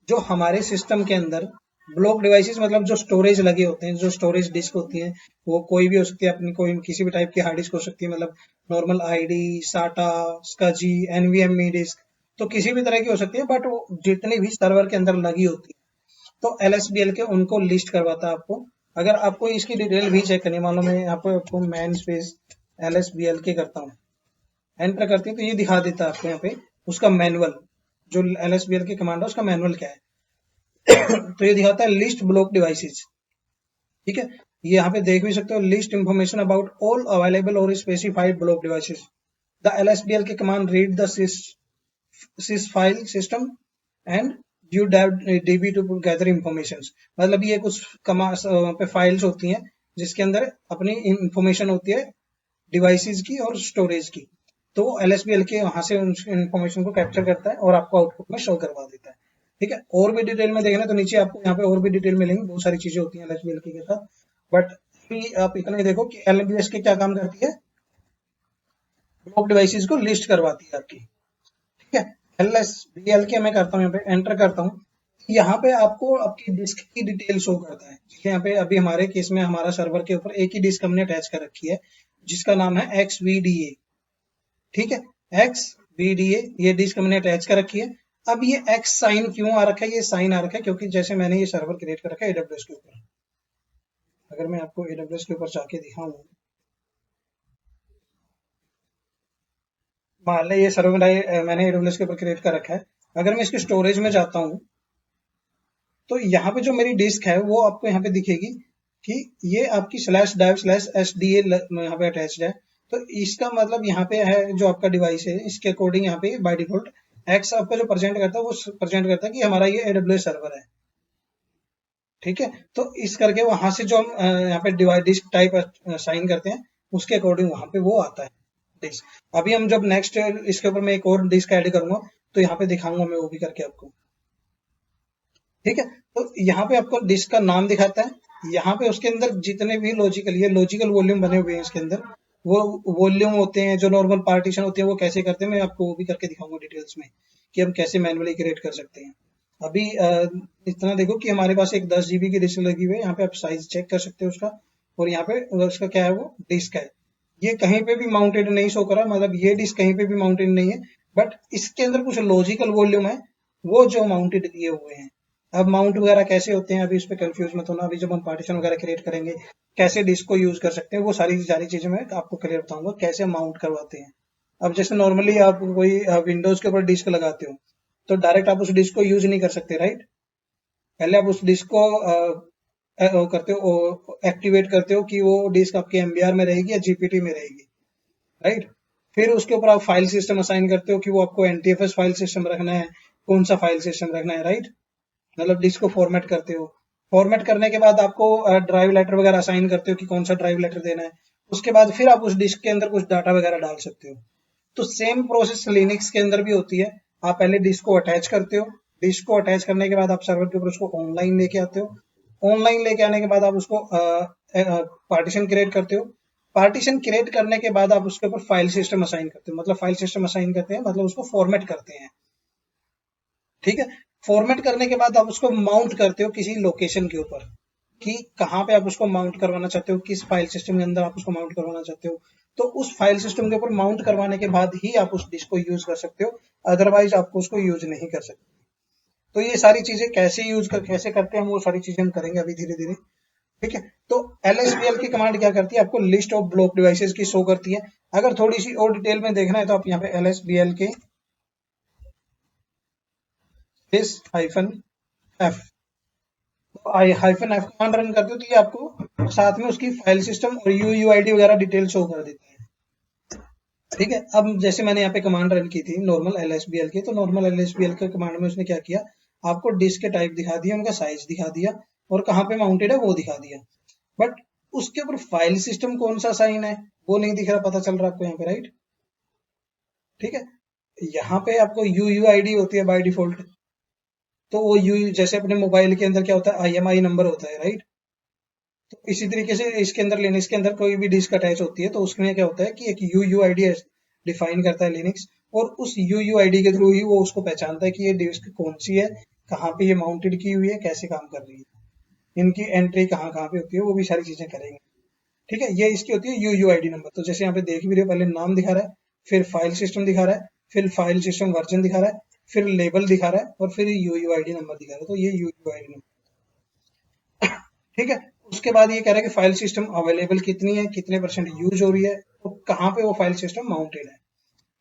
जो हमारे सिस्टम के अंदर ब्लॉक डिवाइसेस मतलब जो स्टोरेज लगे होते हैं, जो स्टोरेज डिस्क होती है, वो कोई भी हो सकती है, अपनी कोई किसी भी टाइप की हार्ड डिस्क हो सकती है, मतलब नॉर्मल आईडी, साटा, स्काजी, एनवीएमई डिस्क, तो किसी भी तरह की हो सकती है, बट वो जितनी भी सर्वर के अंदर लगी होती है तो LSBL के उनको लिस्ट करवाता है आपको। अगर आपको इसकी डिटेल भी चेक करनी है, मान लो मैं यहाँ पे आपको मैन स्पेस LSBL के करता हूँ, एंटर करती हूँ, तो ये दिखा देता है आपको यहाँ पे उसका मैनुअल, जो LSBL की कमांड है उसका मैनुअल क्या है। तो ये दिखाता है लिस्ट ब्लॉक डिवाइसेस। ठीक है, ये यहाँ पे देख भी सकते हो, list information about all available और specified block devices. The LSBL के command read the sys file system and DB to gather information, मतलब ये कुछ पे फाइल्स होती हैं जिसके अंदर अपनी इंफॉर्मेशन होती है डिवाइसेस की और स्टोरेज की। तो LSBL के वहां से उन इंफॉर्मेशन को कैप्चर करता है और आपको आउटपुट में शो करवा देता है। ठीक है, और भी डिटेल में देखना तो नीचे आपको यहाँ पे और भी डिटेल मिलेंगी, बहुत सारी चीजें होती हैं LSBL के साथ, बट आप इतना ही देखो कि LBS के क्या काम करती है, ब्लॉक डिवाइसेस को लिस्ट करवाती है आपकी। ठीक है, LSBL के मैं करता हूँ, यहाँ पे एंटर करता हूँ, यहाँ पे आपको आपकी डिस्क की डिटेल शो करता है। यहाँ पे अभी हमारे केस में हमारा सर्वर के ऊपर एक ही डिस्क हमने अटैच कर रखी है जिसका नाम है XVDA। ठीक है, XVDA ये डिस्क हमने अटैच कर रखी है। अब ये X साइन क्यों आ रखा है, ये साइन आ रखा है क्योंकि जैसे मैंने ये सर्वर क्रिएट कर रखा है AWS के ऊपर। अगर मैं आपको AWS के ऊपर जाके दिखाऊं, मान लें ये सर्वर मैंने AWS के ऊपर क्रिएट कर रखा है। अगर मैं इसके स्टोरेज में जाता हूँ तो यहाँ पे जो मेरी डिस्क है वो आपको यहाँ पे दिखेगी कि ये आपकी /dev/SDA यहाँ पे अटैच्ड है। तो इसका मतलब यहाँ पे है जो आपका डिवाइस है इसके अकॉर्डिंग यहाँ पे बाय डिफॉल्ट X आपका जो प्रेजेंट करता है वो प्रेजेंट करता है कि हमारा ये AWS सर्वर है। ठीक है, तो इस करके वहां से जो हम यहाँ पे डिवाइस डिस्क टाइप साइन करते हैं उसके अकॉर्डिंग वहां पे वो आता है डिस्क। अभी हम जब नेक्स्ट इसके ऊपर मैं एक और डिस्क ऐड करूंगा तो यहाँ पे दिखाऊंगा मैं वो भी करके आपको। ठीक है, तो यहाँ पे आपको डिस्क का नाम दिखाता है, यहाँ पे उसके अंदर जितने भी लॉजिकल वॉल्यूम बने हुए हैं इसके अंदर, वो वॉल्यूम होते हैं, जो नॉर्मल पार्टीशन होते हैं वो कैसे करते हैं मैं आपको वो भी करके दिखाऊंगा डिटेल्स में कि हम कैसे मैनुअली क्रिएट कर सकते हैं। अभी इतना देखो कि हमारे पास एक 10 GB की डिस्क लगी हुई है, यहाँ पे आप साइज चेक कर सकते हो उसका, और यहाँ पे उसका क्या है वो डिस्क है, ये कहीं पे भी माउंटेड नहीं शो करा, मतलब ये डिस्क कहीं पे भी माउंटेड नहीं है, बट इसके अंदर कुछ लॉजिकल वॉल्यूम है वो जो माउंटेड किए हुए हैं। अब माउंट वगैरह कैसे होते हैं अभी इस पे कंफ्यूज मत होना, अभी जब हम पार्टीशन वगैरह क्रिएट करेंगे कैसे डिस्क को यूज कर सकते हैं वो सारी सारी चीजें मैं आपको क्लियर बताऊंगा कैसे माउंट करवाते हैं। अब जैसे नॉर्मली आप कोई विंडोज के ऊपर डिस्क लगाते हो तो डायरेक्ट आप उस डिस्क को यूज नहीं कर सकते, राइट। पहले आप उस डिस्क को करते हो, एक्टिवेट करते हो कि वो डिस्क आपके MBR में रहेगी या GPT में रहेगी, राइट। फिर उसके ऊपर आप फाइल सिस्टम असाइन करते हो कि वो आपको NTFS फाइल सिस्टम रखना है, कौन सा फाइल सिस्टम रखना है, राइट। मतलब डिस्क को फॉर्मेट करते हो, फॉर्मेट करने के बाद आपको ड्राइव लेटर वगैरह असाइन करते हो कि कौन सा ड्राइव लेटर देना है, उसके बाद फिर आप उस डिस्क के अंदर कुछ डाटा वगैरह डाल सकते हो। तो सेम प्रोसेस लिनक्स के अंदर भी होती है, आप पहले डिस्क को अटैच करते हो, डिस्क को अटैच करने के बाद आप सर्वर के ऊपर उसको ऑनलाइन लेके आते हो, ऑनलाइन लेके आने के बाद आप उसको पार्टीशन क्रिएट करते हो, पार्टीशन क्रिएट करने के बाद आप उसके ऊपर फाइल सिस्टम असाइन करते हो, मतलब फाइल सिस्टम असाइन करते हैं मतलब उसको फॉर्मेट करते हैं। ठीक है, फॉर्मेट करने के बाद आप उसको माउंट करते हो किसी लोकेशन के ऊपर कि कहाँ पे आप उसको माउंट करवाना चाहते हो, किस फाइल सिस्टम के अंदर आप उसको माउंट करवाना चाहते हो। तो उस फाइल सिस्टम के ऊपर माउंट करवाने के बाद ही आप उस डिस्क को यूज कर सकते हो, अदरवाइज आपको उसको यूज नहीं कर सकते। तो ये सारी चीजें कैसे करते हैं हम वो सारी चीजें हम करेंगे अभी धीरे धीरे। ठीक है, तो LSBL की कमांड क्या करती है, आपको लिस्ट ऑफ ब्लॉक डिवाइसेस की शो करती है। अगर थोड़ी सी और डिटेल में देखना है तो आप यहाँ पे LSBL के -F -F कमांड रन करते हो तो ये आपको साथ में उसकी फाइल सिस्टम और UUID वगैरह डिटेल शो कर देती है। ठीक है, अब जैसे मैंने यहाँ पे कमांड रन की थी नॉर्मल LSBL की, तो नॉर्मल LSBL के कमांड में उसने क्या किया, आपको डिस्क के टाइप दिखा दिया, उनका साइज दिखा दिया और कहाँ पे माउंटेड है वो दिखा दिया, बट उसके ऊपर फाइल सिस्टम कौन सा साइन है वो नहीं दिख रहा, पता चल रहा आपको यहाँ पे, राइट। ठीक है, यहाँ पे आपको UUID होती है बाय डिफॉल्ट, तो वो यू जैसे अपने मोबाइल के अंदर क्या होता है IMI नंबर होता है, राइट। तो इसी तरीके से इसके अंदर लिनक्स के अंदर कोई भी डिस्क अटैच होती है तो उसमें क्या होता है कि एक UUID डिफाइन करता है लिनक्स, और उस UUID के थ्रू ही वो उसको पहचानता है कि ये डिस्क कौन सी है, कहाँ पे ये माउंटेड की हुई है, कैसे काम कर रही है, इनकी एंट्री कहाँ कहाँ पे होती है, वो भी सारी चीजें करेंगे। ठीक है, ये इसकी होती है UUID नंबर। तो जैसे यहाँ पे देख भी रहे हो, पहले नाम दिखा रहा है, फिर फाइल सिस्टम दिखा रहा है, फिर फाइल सिस्टम वर्जन दिखा रहा है, फिर लेबल दिखा रहा है और फिर UUID नंबर दिखा रहा है, तो ये UUID नंबर। ठीक है, उसके बाद ये कह रहा है कि फाइल सिस्टम अवेलेबल कितनी है, कितने % यूज हो रही है, तो कहाँ पे वो फाइल सिस्टम माउंटेड है,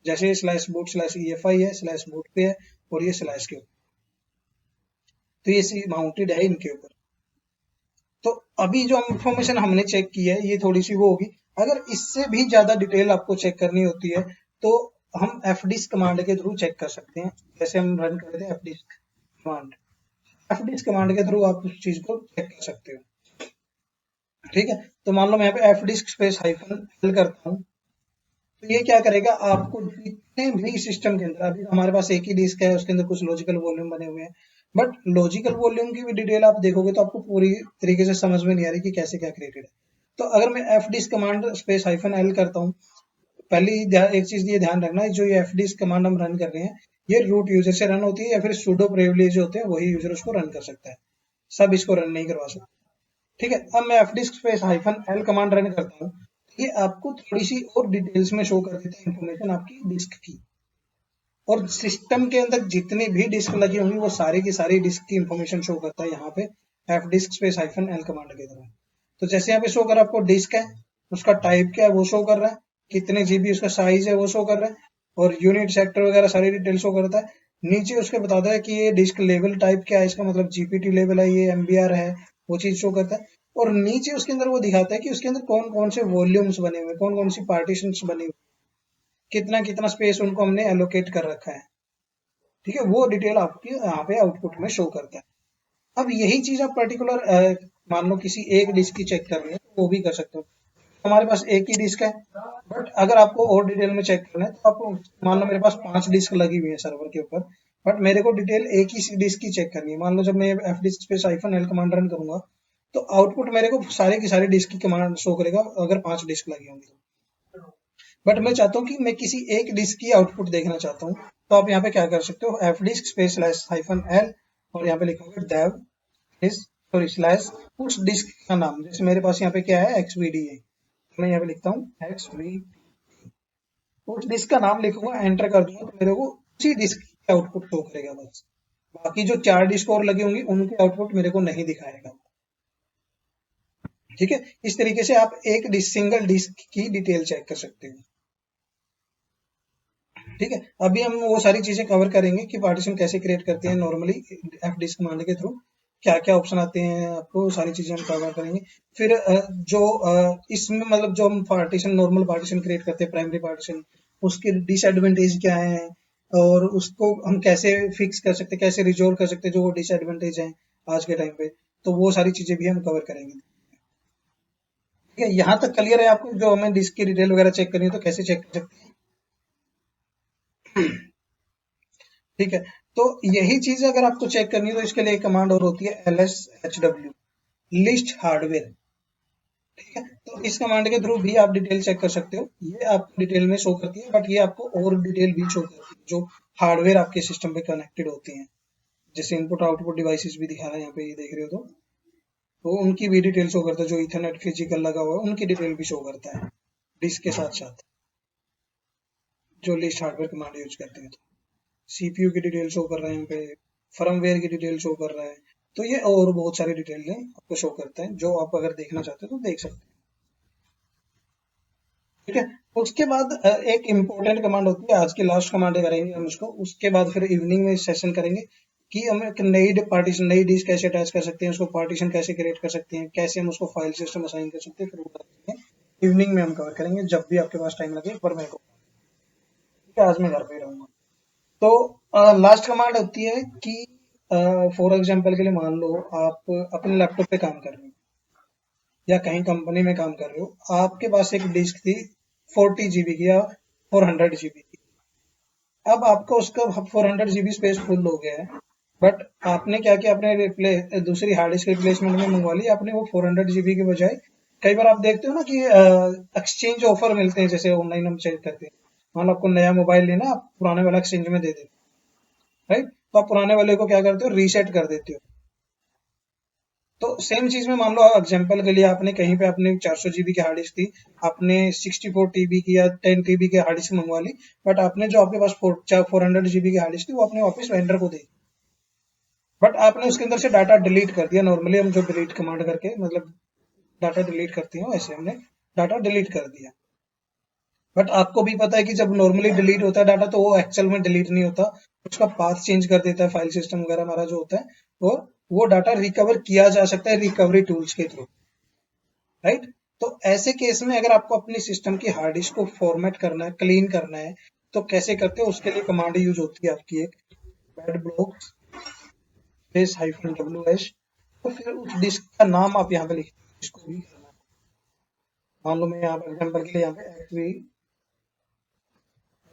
जैसे /boot/EFI है, /boot पे है और ये स्लैश के ऊपर, तो ये माउंटेड है इनके ऊपर। तो अभी जो इंफॉर्मेशन हमने चेक की है ये थोड़ी सी वो होगी, अगर इससे भी ज्यादा डिटेल आपको चेक करनी होती है तो हम fdisk कमांड के थ्रू चेक कर सकते हैं, जैसे हम रन कर रहे थे fdisk कमांड। fdisk कमांड के थ्रू आप उस चीज को चेक कर सकते हो। ठीक है, तो मान लो मैं यहाँ पे fdisk स्पेस हाइफन एल करता हूँ, तो ये क्या करेगा, आपको जितने भी सिस्टम के अंदर, अभी हमारे पास एक ही डिस्क है, उसके अंदर कुछ लॉजिकल वॉल्यूम बने हुए हैं, बट लॉजिकल वॉल्यूम की भी डिटेल आप देखोगे तो आपको पूरी तरीके से समझ में नहीं आ रही कि कैसे क्या क्रिएटेड है। तो अगर मैं fdisk command space hyphen L करता हूँ, पहले एक चीज ये ध्यान रखना है, जो ये fdisk कमांड हम रन कर रहे हैं, ये रूट यूजर से रन होती है या फिर sudo privilege होते हैं, वही यूजर उसको रन कर सकता है, सब इसको रन नहीं करवा सकते। ठीक है, अब मैं fdisk space hyphen L command run करता हूँ, ये आपको थोड़ी सी और डिटेल्स में शो कर देता है इंफॉर्मेशन आपकी डिस्क की, और सिस्टम के अंदर जितनी भी डिस्क लगी होंगी वो सारी की सारी डिस्क की इंफॉर्मेशन शो करता है यहाँ पे fdisk space hyphen L command के द्वारा। तो जैसे यहाँ पे शो कर रहा है आपको डिस्क है, उसका टाइप क्या है वो शो कर रहा है, कितने जीबी उसका साइज है वो शो कर रहा है, और यूनिट सेक्टर वगैरह सारी डिटेल शो करता है। नीचे उसके बताता है कि ये डिस्क लेवल टाइप क्या है, इसका मतलब जीपीटी लेवल है, ये एमबीआर है, वो चीज शो करता है। और नीचे उसके अंदर वो दिखाता है कि उसके अंदर कौन कौन से वॉल्यूम्स बने हुए, कौन कौन सी पार्टीशन बनी हुई, कितना कितना स्पेस उनको हमने एलोकेट कर रखा है। ठीक है, वो डिटेल आपकी यहाँ पे आउटपुट में शो करता है। अब यही चीज आप पर्टिकुलर मान लो किसी एक डिस्क की चेक कर रहे हैं तो वो भी कर सकते हो। हमारे पास एक ही डिस्क है, बट अगर आपको और डिटेल में चेक करना है तो आपको, मान लो मेरे पास 5 डिस्क लगी हुई है सर्वर के ऊपर, बट मेरे को डिटेल एक ही डिस्क की चेक करनी है। मान लो जब मैं fdisk space hyphen L command run करूंगा तो आउटपुट मेरे को सारे की सारी डिस्क की कमांड शो करेगा अगर 5 डिस्क लगी होंगी तो। बट मैं चाहता हूँ कि मैं किसी एक डिस्क की आउटपुट देखना चाहता हूँ, तो आप यहाँ पे क्या कर सकते हो, fdisk स्पेस हाइफन एल और यहाँ पे लिखोगे dev इस सॉरी स्लैश उस डिस्क का नाम, जैसे मेरे पास यहाँ पे क्या है XVD है, मैं यहाँ पे लिखता हूँ XVD, उस डिस्क का नाम लिखूंगा, एंटर कर दूंगा तो मेरे को उसी डिस्क की आउटपुट शो करेगा बस। बाकी जो 4 डिस्क और लगी होंगी उनकी आउटपुट मेरे को नहीं दिखाएगा। ठीक है, इस तरीके से आप एक डिस्क, सिंगल डिस्क की डिटेल चेक कर सकते हो। ठीक है, अभी हम वो सारी चीजें कवर करेंगे कि पार्टीशन कैसे क्रिएट करते हैं नॉर्मली fdisk कमांड के थ्रू, क्या क्या ऑप्शन आते हैं, आपको सारी चीजें हम कवर करेंगे। फिर इसमें मतलब जो हम पार्टीशन, नॉर्मल पार्टीशन क्रिएट करते हैं, प्राइमरी पार्टीशन, उसके डिसएडवांटेज क्या है और उसको हम कैसे फिक्स कर सकते हैं, कैसे रिजोल्व कर सकते हैं जो वो डिसएडवांटेज है आज के टाइम पे, तो वो सारी चीजें भी हम कवर करेंगे। ठीक है, यहाँ तक क्लियर है आपको, जो हमें डिस्क की डिटेल वगैरह चेक करनी है तो कैसे चेक कर सकते हैं। ठीक है, तो यही चीज अगर आपको चेक करनी है तो इसके लिए एक कमांड और होती है lshw, लिस्ट हार्डवेयर। ठीक है, तो इस कमांड के थ्रू भी आप डिटेल चेक कर सकते हो, ये आपको डिटेल में शो करती है, बट ये आपको और डिटेल भी शो करती है जो हार्डवेयर आपके सिस्टम पे कनेक्टेड होते हैं, जैसे इनपुट आउटपुट डिवाइसेस भी दिखा रहा है यहाँ पे, ये देख रहे हो तो उनकी भी डिटेल शो करता है, जो इथरनेट फिजिकल लगा हुआ है उनकी डिटेल भी शो करता है डिस्क के साथ साथ, जो लिस्ट हार्डवेयर कमांड यूज करते हैं। तो सीपीयू की डिटेल शो कर रहा है यहाँ पे, फर्मवेयर की डिटेल शो कर रहा है, तो ये और बहुत सारी डिटेल आपको शो करता है, जो आप अगर देखना चाहते हो तो देख सकते हैं। ठीक है, उसके बाद एक इम्पोर्टेंट कमांड होती है, आज की लास्ट कमांड करेंगे हम इसको, उसके बाद फिर इवनिंग में सेशन करेंगे कि हम एक नई पार्टीशन, नई डिस्क कैसे अटैच कर सकते हैं, उसको पार्टीशन कैसे क्रिएट कर सकते हैं, कैसे हम उसको फाइल सिस्टम असाइन कर सकते हैं, फिर वो इवनिंग में हम कवर करेंगे, जब भी आपके पास टाइम लगे एक बार मेरे को। ठीक है, आज मैं घर पे ही रहूंगा। तो लास्ट कमांड होती है कि फॉर एग्जांपल के लिए मान लो आप अपने लैपटॉप पे काम कर रहे हो या कहीं कंपनी में काम कर रहे हो, आपके पास एक डिस्क थी 40 GB की या 400 GB की, अब आपका उसका 400 GB स्पेस फुल हो गया है, बट आपने क्या किया, अपने दूसरी हार्ड डिस्क रिप्लेसमेंट में मंगवा ली आपने, वो 400 GB के बजाय, कई बार आप देखते हो ना कि एक्सचेंज ऑफर मिलते हैं, जैसे ऑनलाइन हम चेक करते हैं, मान लो आपको नया मोबाइल लेना, आप पुराने वाला एक्सचेंज में दे देते, राइट, तो आप पुराने वाले को क्या करते हो, रीसेट कर देते हो। तो सेम चीज में मान लो एग्जांपल के लिए आपने कहीं पे अपने 400 GB की हार्ड डिस्क थी, आपने 64 TB की या 10 TB की हार्ड डिस्क मंगवा ली, बट आपने जो आपके पास 400 GB की हार्ड डिस्क थी वो अपने वापस वेंडर को दी, बट आपने उसके अंदर से डाटा डिलीट कर दिया। नॉर्मली हम जो डिलीट कमांड करके मतलब डाटा डिलीट करते हैं वैसे हमने डाटा डिलीट कर दिया, बट आपको भी पता है कि जब नॉर्मली डिलीट होता है डाटा तो वो एक्चुअल में डिलीट नहीं होता, उसका पाथ चेंज कर देता है फाइल सिस्टम वगैरह हमारा जो होता है, और वो डाटा रिकवर किया जा सकता है रिकवरी टूल्स के थ्रू, राइट। तो ऐसे केस में अगर आपको अपनी सिस्टम की हार्ड डिस्क को फॉर्मेट करना है, क्लीन करना है, तो कैसे करते हो, उसके लिए कमांड यूज होती है आपकी एक bad block space hyphen WS, तो फिर उस डिस्क का नाम आप यहाँ पे लिख इसको भी करना है। मान लो मैं यहाँ पर एग्जाम्पल के लिए यहाँ पे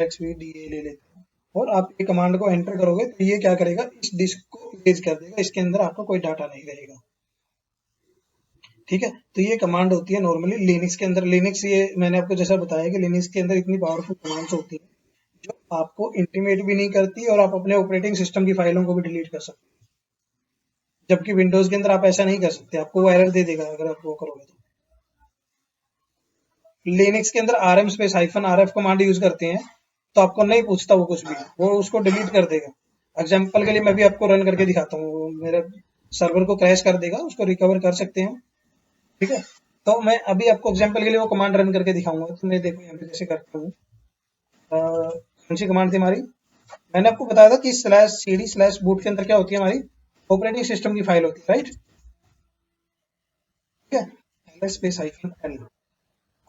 XVDA ले लेते हैं और आप ये कमांड को एंटर करोगे तो ये क्या करेगा, इस डिस्क को इरेज कर देगा, इसके अंदर आपका कोई डाटा नहीं रहेगा। ठीक है, तो ये कमांड होती है नॉर्मली लिनक्स के अंदर। लिनक्स ये मैंने आपको जैसा बताया कि लिनक्स के अंदर इतनी पावरफुल कमांड्स होती है जो आपको इंटीमेट भी नहीं करती और आप अपने ऑपरेटिंग सिस्टम की फाइलों को भी डिलीट कर सकते हैं, जबकि विंडोज के अंदर आप ऐसा नहीं कर सकते, आपको वो एरर दे देगा अगर आप वो करोगे तो। लिनक्स के अंदर rm space hyphen RF command use करते हैं तो आपको नहीं पूछता वो कुछ भी, वो उसको डिलीट कर देगा। एग्जाम्पल के लिए मैं भी आपको रन करके दिखाता हूँ, मेरे सर्वर को क्रैश कर देगा, उसको रिकवर कर सकते हैं। ठीक है, तो मैं अभी आपको एग्जाम्पल के लिए वो कमांड रन करके दिखाऊंगा। तो मैं देखो यहाँ पे जैसे करता हूँ, कौन सी कमांड थी हमारी, मैंने आपको बताया था कि /cd/boot के अंदर क्या होती है, हमारी ऑपरेटिंग सिस्टम की फाइल होती है, राइट। ठीक है, ls स्पेस हाइफन l।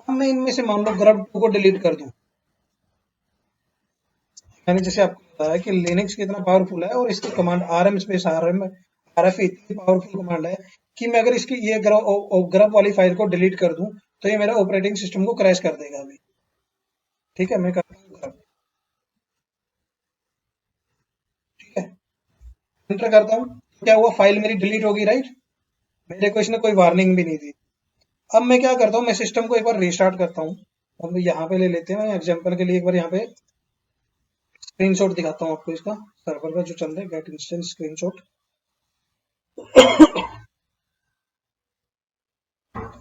अब मैं इनमें से मान लो grub2 को डिलीट कर दूं। मैंने जैसे आपको बताया कि लिनक्स कितना पावरफुल है और इसकी कमांड rm स्पेस RF इतनी पावरफुल कमांड है कि मैं अगर इसकी ये grub वाली फाइल को डिलीट कर दूं तो ये मेरा ऑपरेटिंग सिस्टम को क्रैश कर देगा अभी। ठीक है, मैं करता हूँ grub, ठीक है, एंटर करता हूँ, क्या हुआ, फाइल मेरी डिलीट होगी, राइट। मेरे को इसने कोई वार्निंग भी नहीं दी। अब मैं क्या करता हूँ, मैं सिस्टम को एक बार रीस्टार्ट करता हूँ। अब यहाँ पे ले लेते हैं एग्जाम्पल के लिए, एक बार यहाँ पे स्क्रीनशॉट दिखाता हूँ आपको इसका, सर्वर का जो चल रहा है, गेट इंस्टेंस स्क्रीनशॉट।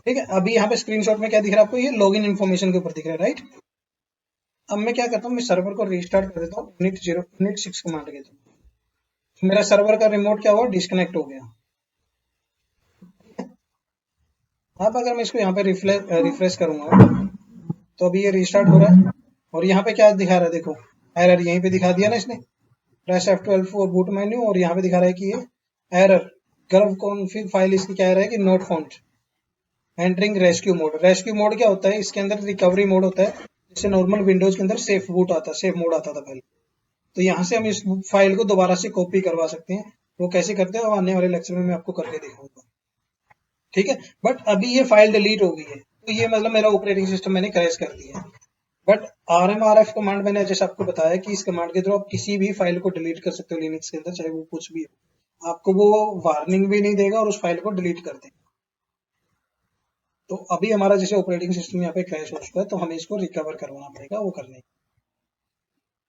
ठीक है, अभी यहाँ पे स्क्रीनशॉट में क्या दिख रहा है आपको, ये लॉगिन इन्फॉर्मेशन के ऊपर दिख रहा है, राइट। अब मैं क्या करता हूँ, मैं सर्वर को रीस्टार्ट कर देता हूँ, init6 कमांड के थ्रू। मेरा सर्वर का रिमोट क्या हुआ, डिस्कनेक्ट हो गया। अब अगर मैं इसको यहाँ पे रिफ्रेश करूंगा तो अभी ये रीस्टार्ट हो रहा है और यहाँ पे क्या दिखा रहा है, देखो एरर यहीं पे दिखा दिया ना इसने, press F12 for boot menu, और यहाँ पे दिखा रहा है कि ये एरर गर्व कॉन्फिग फाइल इसकी क्या एरर है कि not found entering rescue mode. Rescue mode क्या होता है, इसके अंदर रिकवरी मोड होता है, जैसे नॉर्मल विंडोज के अंदर सेफ बूट आता है, सेफ मोड आता था पहले। तो यहाँ से हम इस फाइल को दोबारा से कॉपी करवा सकते हैं। वो कैसे करते हैं वो आने वाले लेक्चर में मैं आपको करके दिखाऊंगा। ठीक है, बट अभी ये फाइल डिलीट हो गई है तो ये मतलब मेरा ऑपरेटिंग सिस्टम मैंने क्रैश कर दिया है। बट RMRF कमांड मैंने जैसे आपको बताया कि इस कमांड के थ्रू आप किसी भी फाइल को डिलीट कर सकते हो लिनक्स के अंदर, चाहे वो कुछ भी हो, आपको वो वार्निंग भी नहीं देगा और उस फाइल को डिलीट कर देगा। तो अभी हमारा जैसे ऑपरेटिंग सिस्टम यहाँ पे क्रैश हो चुका है तो हमें इसको रिकवर करवाना पड़ेगा वो करने।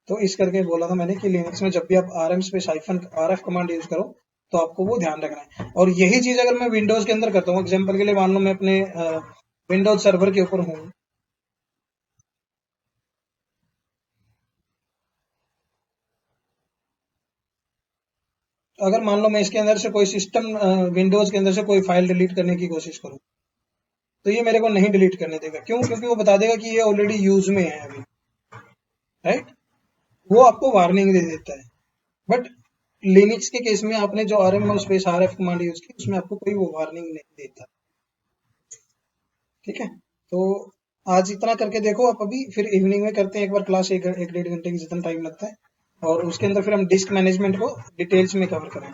तो इस करके बोला था मैंने कि लिनक्स में जब भी आप rm space hyphen RF command use करो तो आपको वो ध्यान रखना है। और यही चीज अगर मैं विंडोज के अंदर करता हूँ, एग्जाम्पल के लिए मान लो मैं अपने विंडोज सर्वर के ऊपर हूँ, अगर मान लो मैं इसके अंदर से कोई सिस्टम विंडोज के अंदर से कोई फाइल डिलीट करने की कोशिश करूँ तो ये मेरे को नहीं डिलीट करने देगा। क्यों? क्योंकि वो बता देगा कि ये ऑलरेडी यूज में है अभी, राइट। वो आपको वार्निंग दे देता है। बट लिनक्स के केस में आपने जो rm space RF command use की उसमें आपको कोई वो वार्निंग नहीं देता। ठीक है, तो आज इतना करके देखो आप। अभी फिर इवनिंग में करते हैं एक बार क्लास, एक 1.5 घंटे की जितना टाइम लगता है, और उसके अंदर फिर हम डिस्क मैनेजमेंट को डिटेल्स में कवर करें।